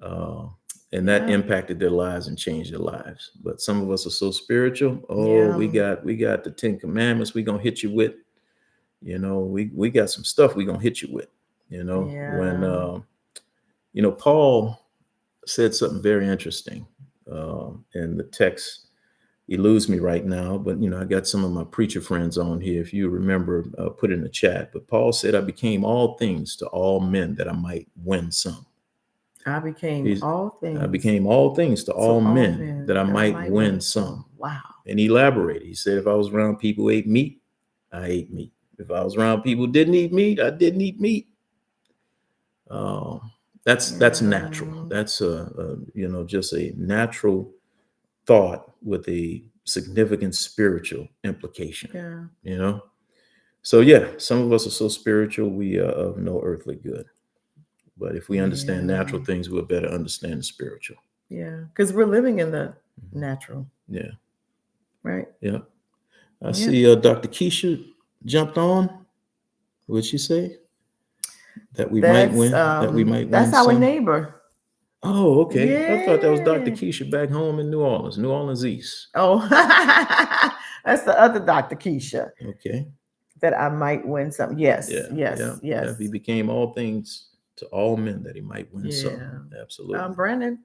Uh, and that Yeah. impacted their lives and changed their lives. But some of us are so spiritual. Oh, Yeah. we got the 10 commandments we're gonna hit you with. We got some stuff we're gonna hit you with. When Yeah. Paul said something very interesting. And the text eludes me right now, but I got some of my preacher friends on here. If you remember, put it in the chat. But Paul said, I became all things to all men that I might win some. I became He's, all I things became all things to to all all men men that I that I might might win win some. some. Wow. And he elaborated. He said, if I was around people who ate meat, I ate meat. If I was around people who didn't eat meat, I didn't eat meat. Uh, that's natural. That's just a natural thought with a significant spiritual implication. Yeah. So yeah, some of us are so spiritual we are of no earthly good. But if we understand Yeah. natural things, we'll better understand the spiritual. Yeah. Because we're living in the natural. Yeah. Right. Yeah. I Yeah. see Dr. Keisha jumped on. What'd she say? That we might win. That we might That's win our some. neighbor. Oh, okay. I thought that was Dr. Yeah. Keisha back home in New Orleans East. Oh, that's the other Dr. Keisha. Okay. That I might win some. Yes. Yeah. Yes. Yeah. Yes. Yeah. He became all things to all men that he might win some. Yeah. Absolutely. Brandon.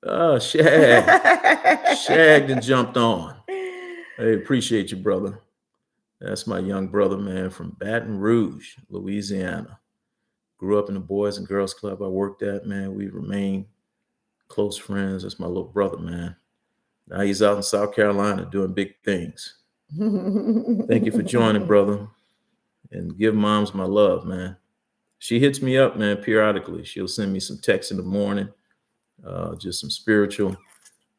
Oh, Shagged and jumped on. Hey, appreciate you, brother. That's my young brother, man, from Baton Rouge, Louisiana. Grew up in the Boys and Girls Club I worked at, man. We remain close friends. That's my little brother, man. Now he's out in South Carolina doing big things. Thank you for joining, brother. And give moms my love, man. She hits me up, man, periodically. She'll send me some texts in the morning, just some spiritual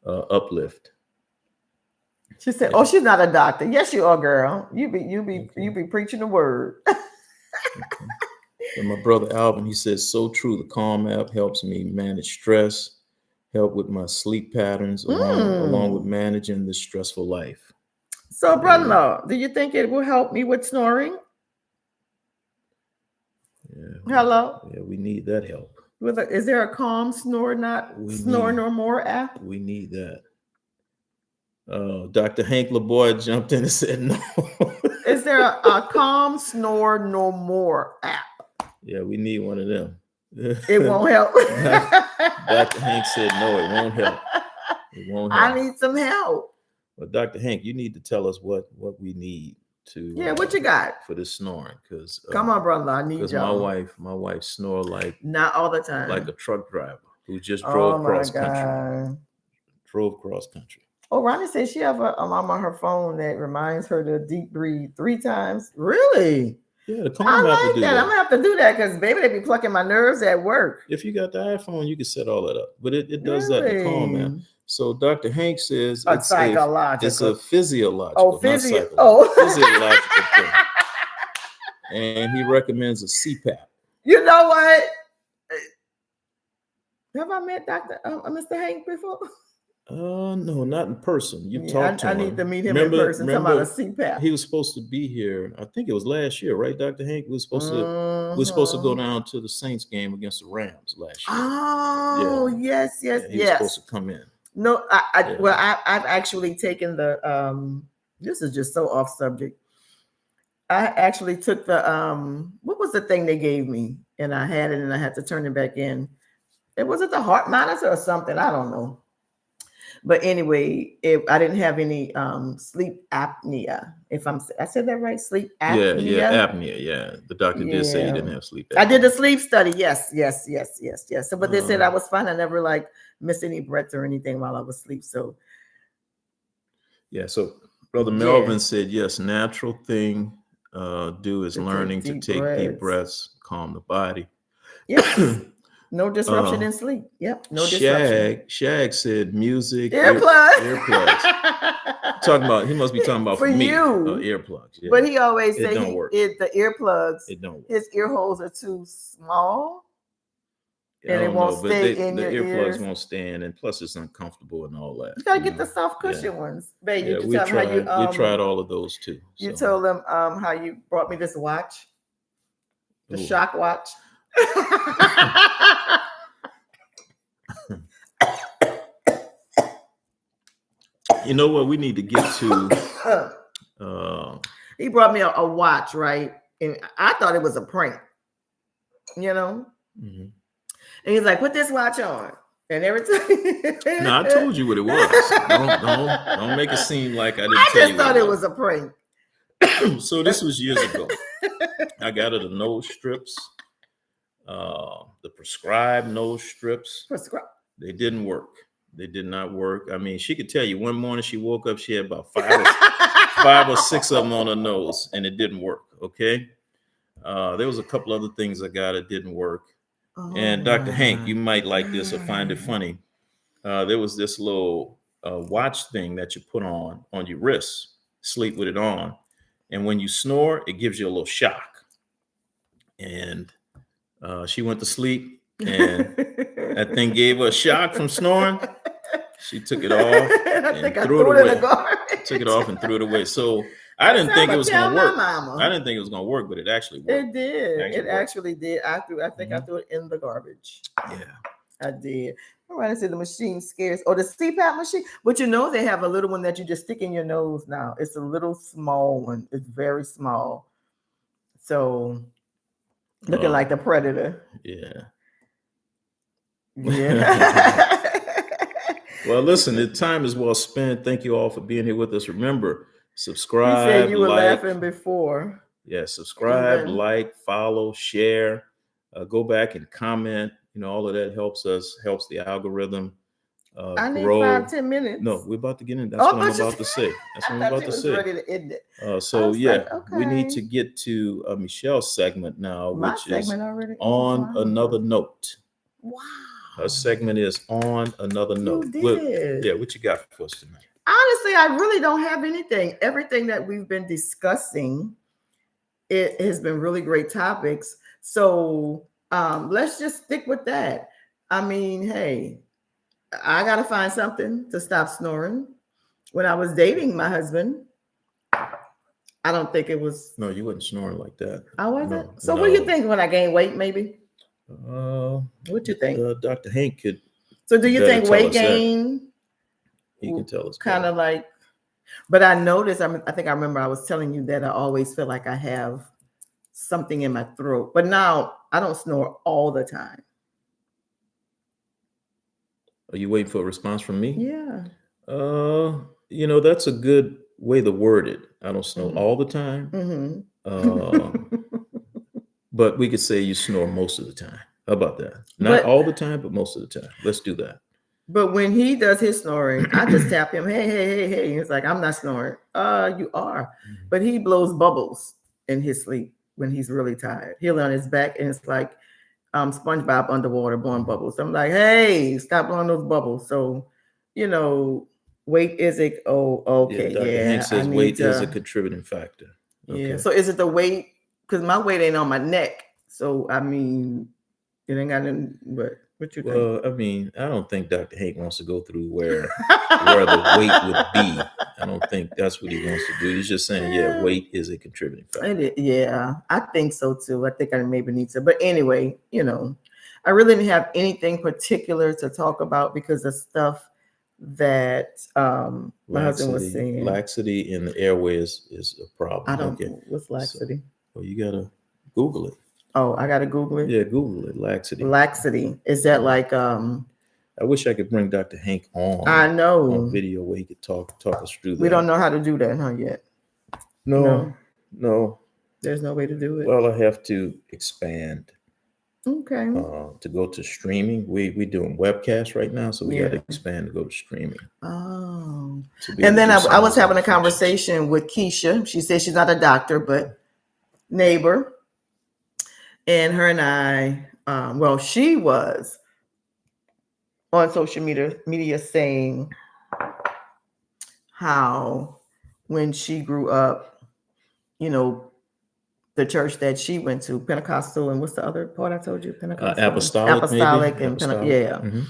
uplift. She said, "Oh, she's not a doctor. Yes, you are, girl. You be preaching the word." Okay. And my brother Alvin, he says, so true. The Calm app helps me manage stress, help with my sleep patterns, along with managing this stressful life. So, brother-in-law, do you think it will help me with snoring? Yeah. Hello? Yeah, we need that help. Is there a Calm Snore No More app? We need that. Dr. Hank LeBoy jumped in and said no. Is there a Calm Snore No More app? Yeah, we need one of them. It won't help. Dr. Hank said no, it won't help. It won't help. I need some help. Well, Dr. Hank, you need to tell us what we need to. Yeah, what you got for this snoring? Because come on, brother, I need because y'all. my wife snore like not all the time, like a truck driver. who just Oh drove my cross country. God. Drove cross country. Oh, Ronnie says she have a mom on her phone that reminds her to deep breathe 3 times. Really? Yeah, the Calm I app will like do that. I'm that. gonna have to do that because baby, they be plucking my nerves at work. If you got the iPhone, you can set all that up. But it does that in the Calm app. Really? So Dr. Hank says A it's a psychological. physiological, not Physio. psychological, Oh. physiological thing. And he recommends a CPAP. You know what? Have I met Mr. Hank before? No, not in person. You Yeah, talked to I him. need to meet him in person. Talking about a CPAP. He was supposed to be here. I think it was last year, right, Dr. Hank? We were supposed to go down to the Saints game against the Rams last year. Oh, yes. He was supposed to come in. No, well, I've actually taken the this is just so off subject. I actually took the what was the thing they gave me, and I had it, and I had to turn it back in. It was it the heart monitor or something? I don't know. But anyway, I didn't have any sleep apnea. I said that right, sleep apnea. Yeah, apnea. Yeah, the doctor did say you didn't have sleep apnea. I did the sleep study. Yes. So, but they said I was fine. I never like missed any breaths or anything while I was asleep. So, yeah. So, Brother Melvin said yes. Natural thing do is learning to take deep breaths, calm the body. Yes. No disruption in sleep. Yep. No disruption. Shag said music. Earplugs. He must be talking about for me. Earplugs. Yeah. But he always say the earplugs. It don't work. His ear holes are too small. And it won't stay in your ears. The earplugs won't stay in, and plus it's uncomfortable and all that. You gotta get the soft cushion ones, babe. Yeah, we tried all of those too. You told them how you brought me this watch, the shock watch. You know what we need to get to? He brought me a watch, right? And I thought it was a prank, Mm-hmm. And he's like, "Put this watch on." And every time, no, I told you what it was. Don't make it seem like I didn't. I just thought it was a prank. So this was years ago. I got her the nose strips, the prescribed nose strips. They didn't work. They did not work. I mean, she could tell you one morning she woke up, she had about five or six of them on her nose, and it didn't work. Okay. There was a couple other things I got that didn't work. And Dr. Hank, you might like this or find it funny. There was this little watch thing that you put on your wrist, sleep with it on. And when you snore, it gives you a little shock. And she went to sleep, and that thing gave her a shock from snoring. She took it off and threw it away. Took it off and threw it away. So I didn't think it was going to work. I didn't think it was going to work, but it actually worked. It did. It actually did. I think I threw it in the garbage. Yeah, I did. All right, I said the machine scares, or the CPAP machine. But you know they have a little one that you just stick in your nose now. It's a little small one. It's very small. So looking like the Predator. Yeah. Yeah. Well, listen, the time is well spent. Thank you all for being here with us. Remember, subscribe. You said you were laughing before. Yeah, subscribe, like, follow, share. Go back and comment. All of that helps the algorithm I need grow. 5-10 minutes. No, we're about to get in. That's what I'm about to say. That's what I'm about to say. Ready to end it. We need to get to Michelle's segment now, which is On Another Note. Wow. Her segment is On Another Note. What you got for us tonight? Honestly, I really don't have anything. Everything that we've been discussing, it has been really great topics. So let's just stick with that. I mean, hey, I got to find something to stop snoring. When I was dating my husband, I don't think it was. No, you wasn't snoring like that. I wasn't. So what do you think when I gained weight, maybe? What do you think? Dr. Hank could. So do you think weight gain? He can tell us. Kind of like, but I noticed, I think I remember I was telling you that I always feel like I have something in my throat, but now I don't snore all the time. Are you waiting for a response from me? Yeah. That's a good way to word it. I don't snore all the time. But we could say you snore most of the time. How about that? Not But all the time, but most of the time. Let's do that. when he does his snoring, I just tap him, hey, hey, hey, hey. He's like, I'm not snoring. You are. But he blows bubbles in his sleep when he's really tired. He'll lay on his back and it's like SpongeBob underwater blowing bubbles. I'm like, hey, stop blowing those bubbles. So, weight is it? Oh, okay, Dr. yeah. Hank I says need weight is a to. contributing factor. Yeah. Okay. So is it the weight? Because my weight ain't on my neck. So I mean, it ain't got nothing. What you think? Well, I mean, I don't think Dr. Hank wants to go through where the weight would be. I don't think that's what he wants to do. He's just saying, yeah, weight is a contributing factor. Yeah, I think so too. I think I maybe need to. But anyway, I really didn't have anything particular to talk about because the stuff that my husband was saying. Laxity in the airway is a problem. I don't Okay. know what's laxity. Well, you gotta Google it. Oh, I gotta Google it. Yeah, Google it. Laxity. Laxity. Is that like I wish I could bring Dr. Hank on. I know. On video where he could talk us through that. We don't know how to do that, huh? Yet. No. There's no way to do it. Well, I have to expand. Okay. To go to streaming, we're doing webcasts right now, so we got to expand to go to streaming. Oh. And then I was having a conversation with Keisha. She said she's not a doctor, but neighbor. And her and I, she was on social media saying how when she grew up, the church that she went to, Pentecostal, and what's the other part I told you? Pentecostal, apostolic, and apostolic. Yeah. Mm-hmm.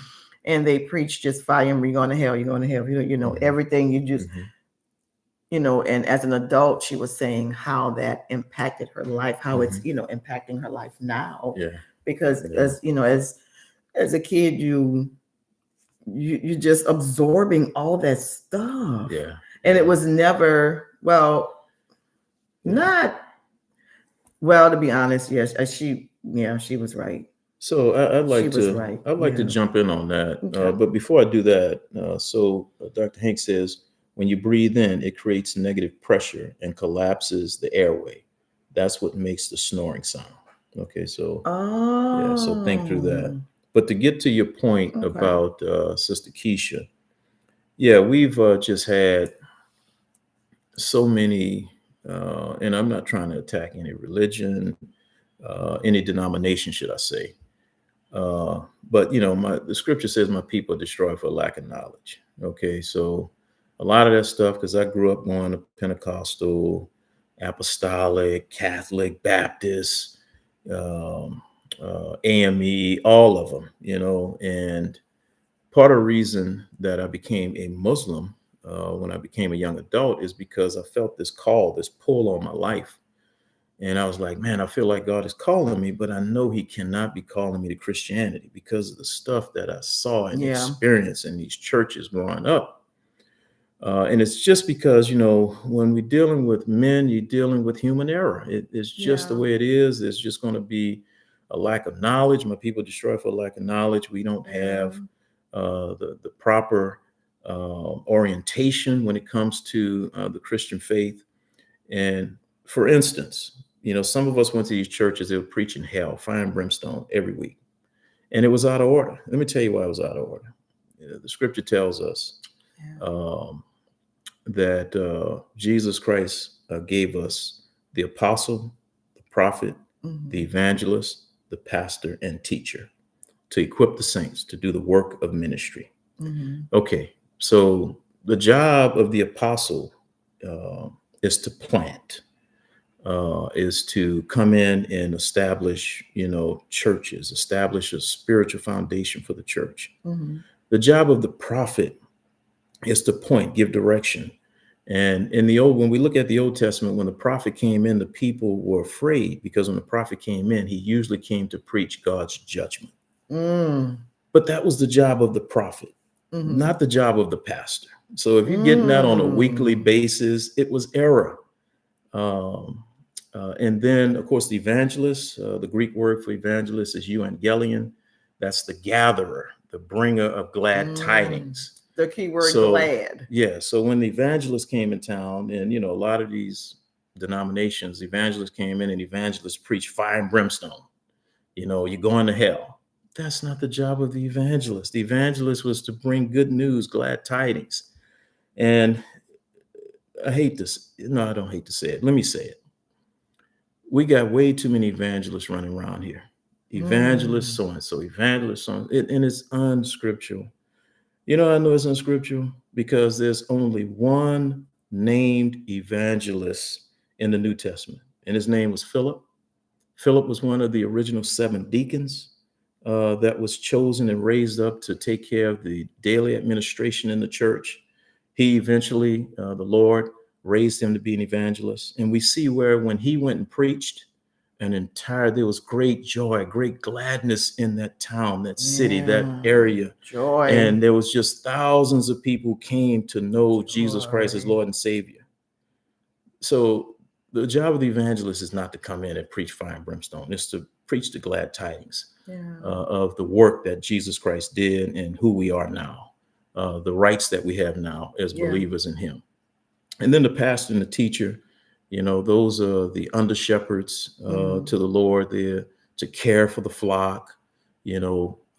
And they preach just fire and you're going to hell. You're going to hell. Mm-hmm. Everything you just, and as an adult, she was saying how that impacted her life, how it's, impacting her life now. Yeah. Because as a kid, you're just absorbing all that stuff. Yeah. And it was never, to be honest, yes, she was right. So I'd like to jump in on that. Okay. But before I do that, Dr. Hank says, when you breathe in, it creates negative pressure and collapses the airway. That's what makes the snoring sound. Okay, so so think through that. But to get to your point about Sister Keisha, we've just had so many, and I'm not trying to attack any religion, any denomination, should I say. But the scripture says my people are destroyed for lack of knowledge. Okay, so a lot of that stuff, because I grew up going to Pentecostal, Apostolic, Catholic, Baptist, AME, all of them, and part of the reason that I became a Muslim when I became a young adult is because I felt this call, this pull on my life. And I was like, man, I feel like God is calling me, but I know he cannot be calling me to Christianity because of the stuff that I saw and experienced in these churches growing up. And it's just because, when we're dealing with men, you're dealing with human error. It's just the way it is. There's just going to be a lack of knowledge. My people destroy for lack of knowledge. We don't have the proper orientation when it comes to the Christian faith. And for instance, some of us went to these churches, they were preaching hell, fire and brimstone every week. And it was out of order. Let me tell you why it was out of order. The scripture tells us that Jesus Christ gave us the apostle, the prophet, the evangelist, the pastor, and teacher to equip the saints to do the work of ministry. Okay, so the job of the apostle is to plant, is to come in and establish, churches, establish a spiritual foundation for the church. The job of the prophet is to point, give direction. And when we look at the Old Testament, when the prophet came in, the people were afraid because when the prophet came in, he usually came to preach God's judgment. But that was the job of the prophet, not the job of the pastor. So if you're getting that on a weekly basis, it was error. And then, of course, the evangelist, the Greek word for evangelist is euangelion. That's the gatherer, the bringer of glad tidings. The key word, glad. Yeah. So when the evangelist came in town, and, a lot of these denominations, evangelists came in and evangelists preached fire and brimstone. you're going to hell. That's not the job of the evangelist. The evangelist was to bring good news, glad tidings. And I hate this. No, I don't hate to say it. Let me say it. We got way too many evangelists running around here. Evangelist so and so, evangelist so and it's unscriptural. I know it's unscriptural because there's only one named evangelist in the New Testament, and his name was Philip. Philip was one of the original 7 deacons that was chosen and raised up to take care of the daily administration in the church. He eventually, the Lord raised him to be an evangelist. And we see where when he went and preached, there was great joy, great gladness in that town, that city, that area. Joy. And there was just thousands of people who came to know Jesus Christ as Lord and Savior. So the job of the evangelist is not to come in and preach fire and brimstone. It's to preach the glad tidings of the work that Jesus Christ did and who we are now, the rights that we have now as believers in him. And then the pastor and the teacher, those are the under shepherds to the Lord. They're to care for the flock,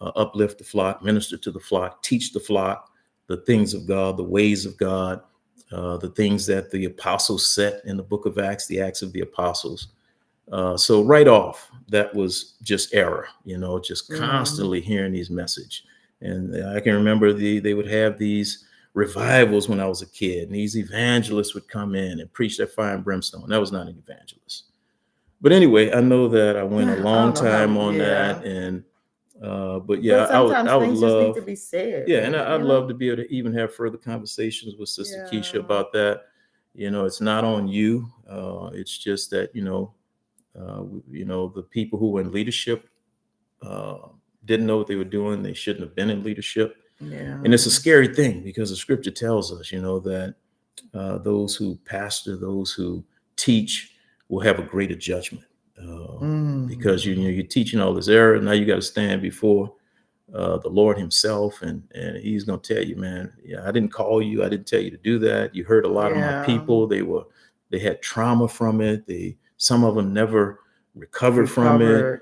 uplift the flock, minister to the flock, teach the flock the things of God, the ways of God, the things that the apostles set in the book of Acts, the Acts of the Apostles. So right off, that was just error, just constantly hearing these messages. And I can remember they would have these revivals when I was a kid, and these evangelists would come in and preach that fire and brimstone. That was not an evangelist. But anyway, I know that I went a long time on that, and but sometimes I would things love just need to be said. and I'd love to be able to even have further conversations with Sister Keisha about that. It's not on you. It's just that the people who were in leadership didn't know what they were doing. They shouldn't have been in leadership. And it's a scary thing because the scripture tells us, that those who pastor, those who teach will have a greater judgment because you're teaching all this error. Now you got to stand before the Lord himself. And he's going to tell you, man, I didn't call you. I didn't tell you to do that. You hurt a lot of my people. They had trauma from it. Some of them never recovered from it.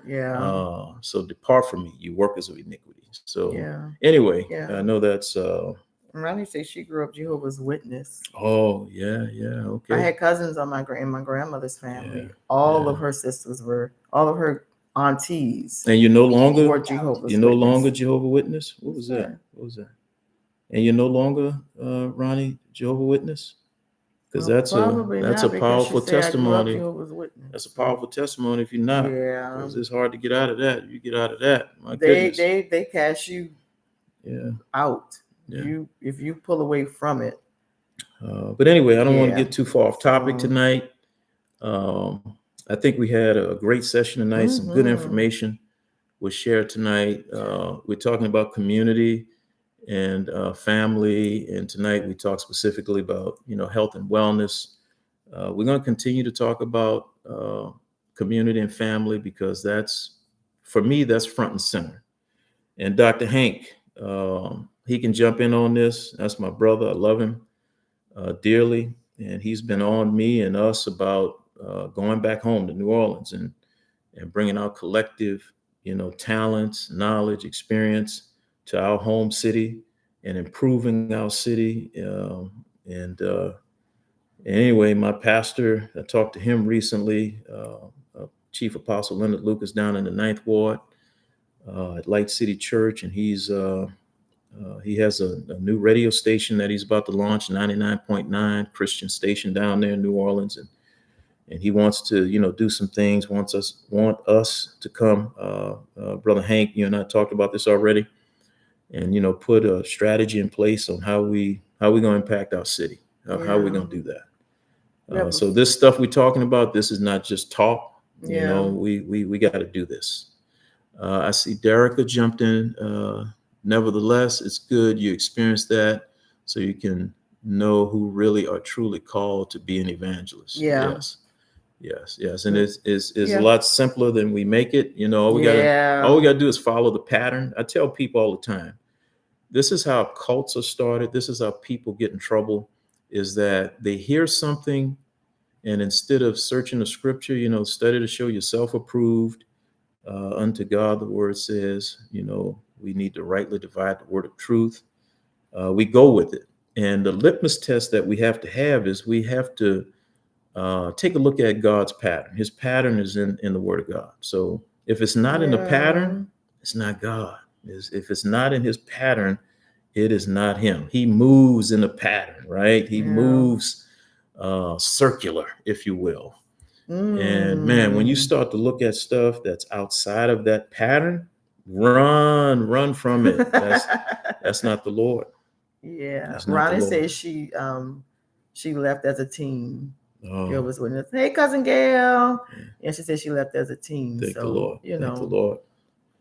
So depart from me, you workers of iniquity. So anyway, I know that's Ronnie says she grew up Jehovah's Witness. Oh, yeah, okay. I had cousins on my grandmother's family. All of her sisters all of her aunties. And you're no longer Jehovah's Jehovah's Witness? What was that? And you're no longer Ronnie Jehovah's Witness? Because that's a powerful testimony. That's a powerful testimony if you're not. Because it's hard to get out of that. You get out of that. My goodness. They cast you out. If you pull away from it. But anyway, I don't want to get too far off topic tonight. I think we had a great session tonight. Some good information was shared tonight. We're talking about community and family, and tonight we talk specifically about health and wellness. We're going to continue to talk about community and family because for me that's front and center. And Dr. Hank, he can jump in on this. That's my brother. I love him dearly, and he's been on me and us about going back home to New Orleans and bringing our collective talents, knowledge, experience to our home city and improving our city. Anyway, my pastor, I talked to him recently, Chief Apostle Leonard Lucas down in the 9th Ward at Light City Church. And he has a new radio station that he's about to launch, 99.9 Christian station down there in New Orleans. And he wants to, do some things, want us to come. Brother Hank, you and I talked about this already, and, put a strategy in place on how we going to impact our city, how we're going to do that. So this stuff we're talking about, this is not just talk. We got to do this. I see Derica jumped in. Nevertheless, it's good you experienced that so you can know who really are truly called to be an evangelist. Yes. And it's a lot simpler than we make it. All we gotta do is follow the pattern. I tell people all the time, this is how cults are started. This is how people get in trouble, is that they hear something, and instead of searching the scripture, study to show yourself approved, unto God, the word says, we need to rightly divide the word of truth. We go with it. And the litmus test that we have to have is we have to take a look at God's pattern. His pattern is in the word of God. So if it's not in the pattern, it's not God. If it's not in his pattern, it is not him. He moves in a pattern, right? He moves circular, if you will. And man, when you start to look at stuff that's outside of that pattern, run from it. That's not the Lord. Yeah. Ronnie says she left as a team. Gail was with us. Hey, cousin Gail. And she said she left as a team. Thank the Lord. Thank the Lord.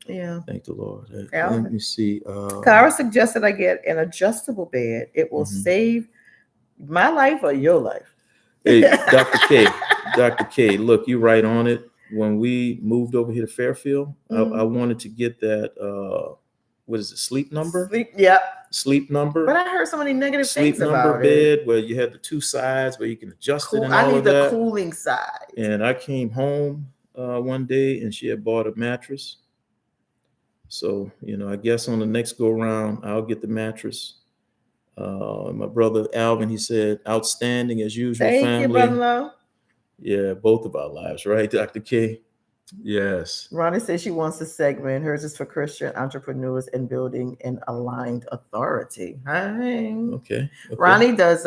Yeah. Thank the Lord. Let me see. Cara suggested I get an adjustable bed. It will save my life or your life. Hey, Dr. K, look, you right on it. When we moved over here to Fairfield, I wanted to get that, what is it, sleep number? Sleep number. But I heard so many negative sleep things number about bed it. where you had the two sides where you can adjust it and I all need of that. the cooling side. And I came home one day and she had bought a mattress. So, I guess on the next go around, I'll get the mattress. My brother Alvin, he said, outstanding as usual. Thank family. You, brother-in-law. Yeah, both of our lives, right, Dr. K? Yes. Ronnie says she wants a segment. Hers is for Christian entrepreneurs and building an aligned authority. Okay. Ronnie does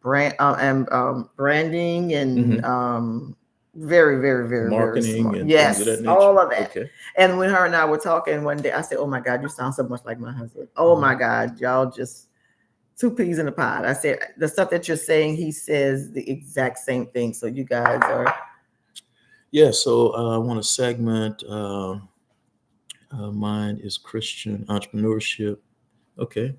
branding and very, very, very, marketing very smart. And yes, things of that nature. All of that. Okay. And when her and I were talking one day, I said, "Oh my God, you sound so much like my husband. Oh my God, y'all just two peas in a pod." I said, the stuff that you're saying, he says the exact same thing. So you guys are. Yeah. So I want to segment. Mine is Christian entrepreneurship. Okay.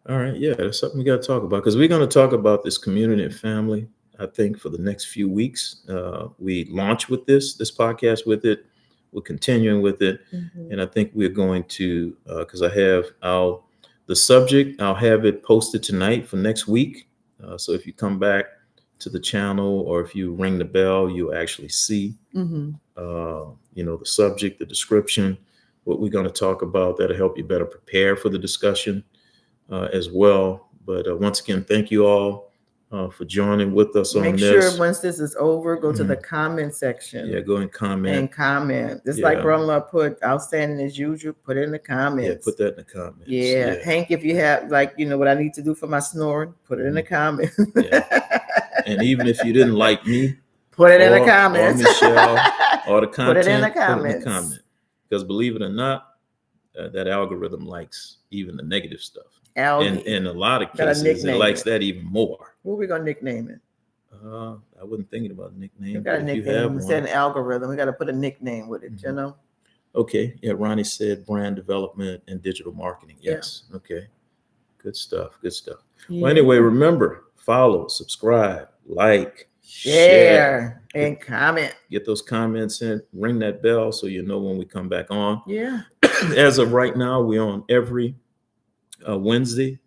All right. Yeah, that's something we got to talk about because we're going to talk about this community and family. I think for the next few weeks, we launch with this podcast with it. We're continuing with it, and I think we're going to because I have the subject. I'll have it posted tonight for next week. So if you come back to the channel or if you ring the bell, you'll actually see the subject, the description, what we're going to talk about. That'll help you better prepare for the discussion as well. But once again, thank you all for joining with us on this. Make sure once this is over, go to the comment section. Yeah, go and comment. Just like Brother put outstanding as usual, put it in the comments. Yeah, put that in the comments. Yeah. Hank, if you have what I need to do for my snoring, put it in the comments. And even if you didn't like me, put it in the comments. Or Michelle, or the content, put it in the comments. Put it in the comment. Because believe it or not, that algorithm likes even the negative stuff. And in a lot of cases, it likes that even more. What are we gonna nickname it? I wasn't thinking about a nickname. You got a nickname. We said an algorithm. We got to put a nickname with it. Okay. Yeah. Ronnie said brand development and digital marketing. Yes. Yeah. Okay. Good stuff. Yeah. Well, anyway, remember, follow, subscribe, like, share, and comment. Get those comments in. Ring that bell so you know when we come back on. Yeah. As of right now, we're on every Wednesday,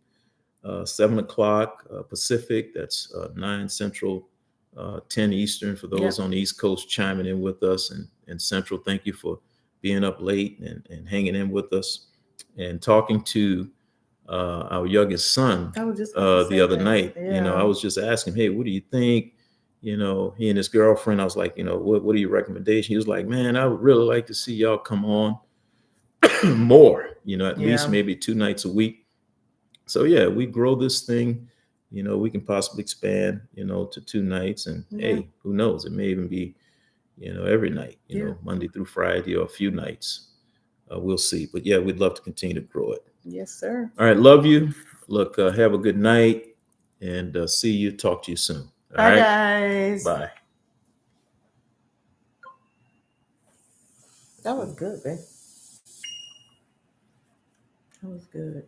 7 o'clock Pacific. That's 9 Central, 10 Eastern. For those on the East Coast chiming in with us, and Central, thank you for being up late and hanging in with us and talking to our youngest son the other night. Yeah. I was just asking him, hey, what do you think? He and his girlfriend, I was like, what are your recommendations? He was like, man, I would really like to see y'all come on more, at least maybe 2 nights a week. So yeah, we grow this thing, we can possibly expand, to 2 nights, and hey, who knows? It may even be, every night, Monday through Friday or a few nights. We'll see. But yeah, we'd love to continue to grow it. Yes, sir. All right. Love you. Look, have a good night, and see you. Talk to you soon. All Bye, right? guys. Bye. That was good, babe. That was good.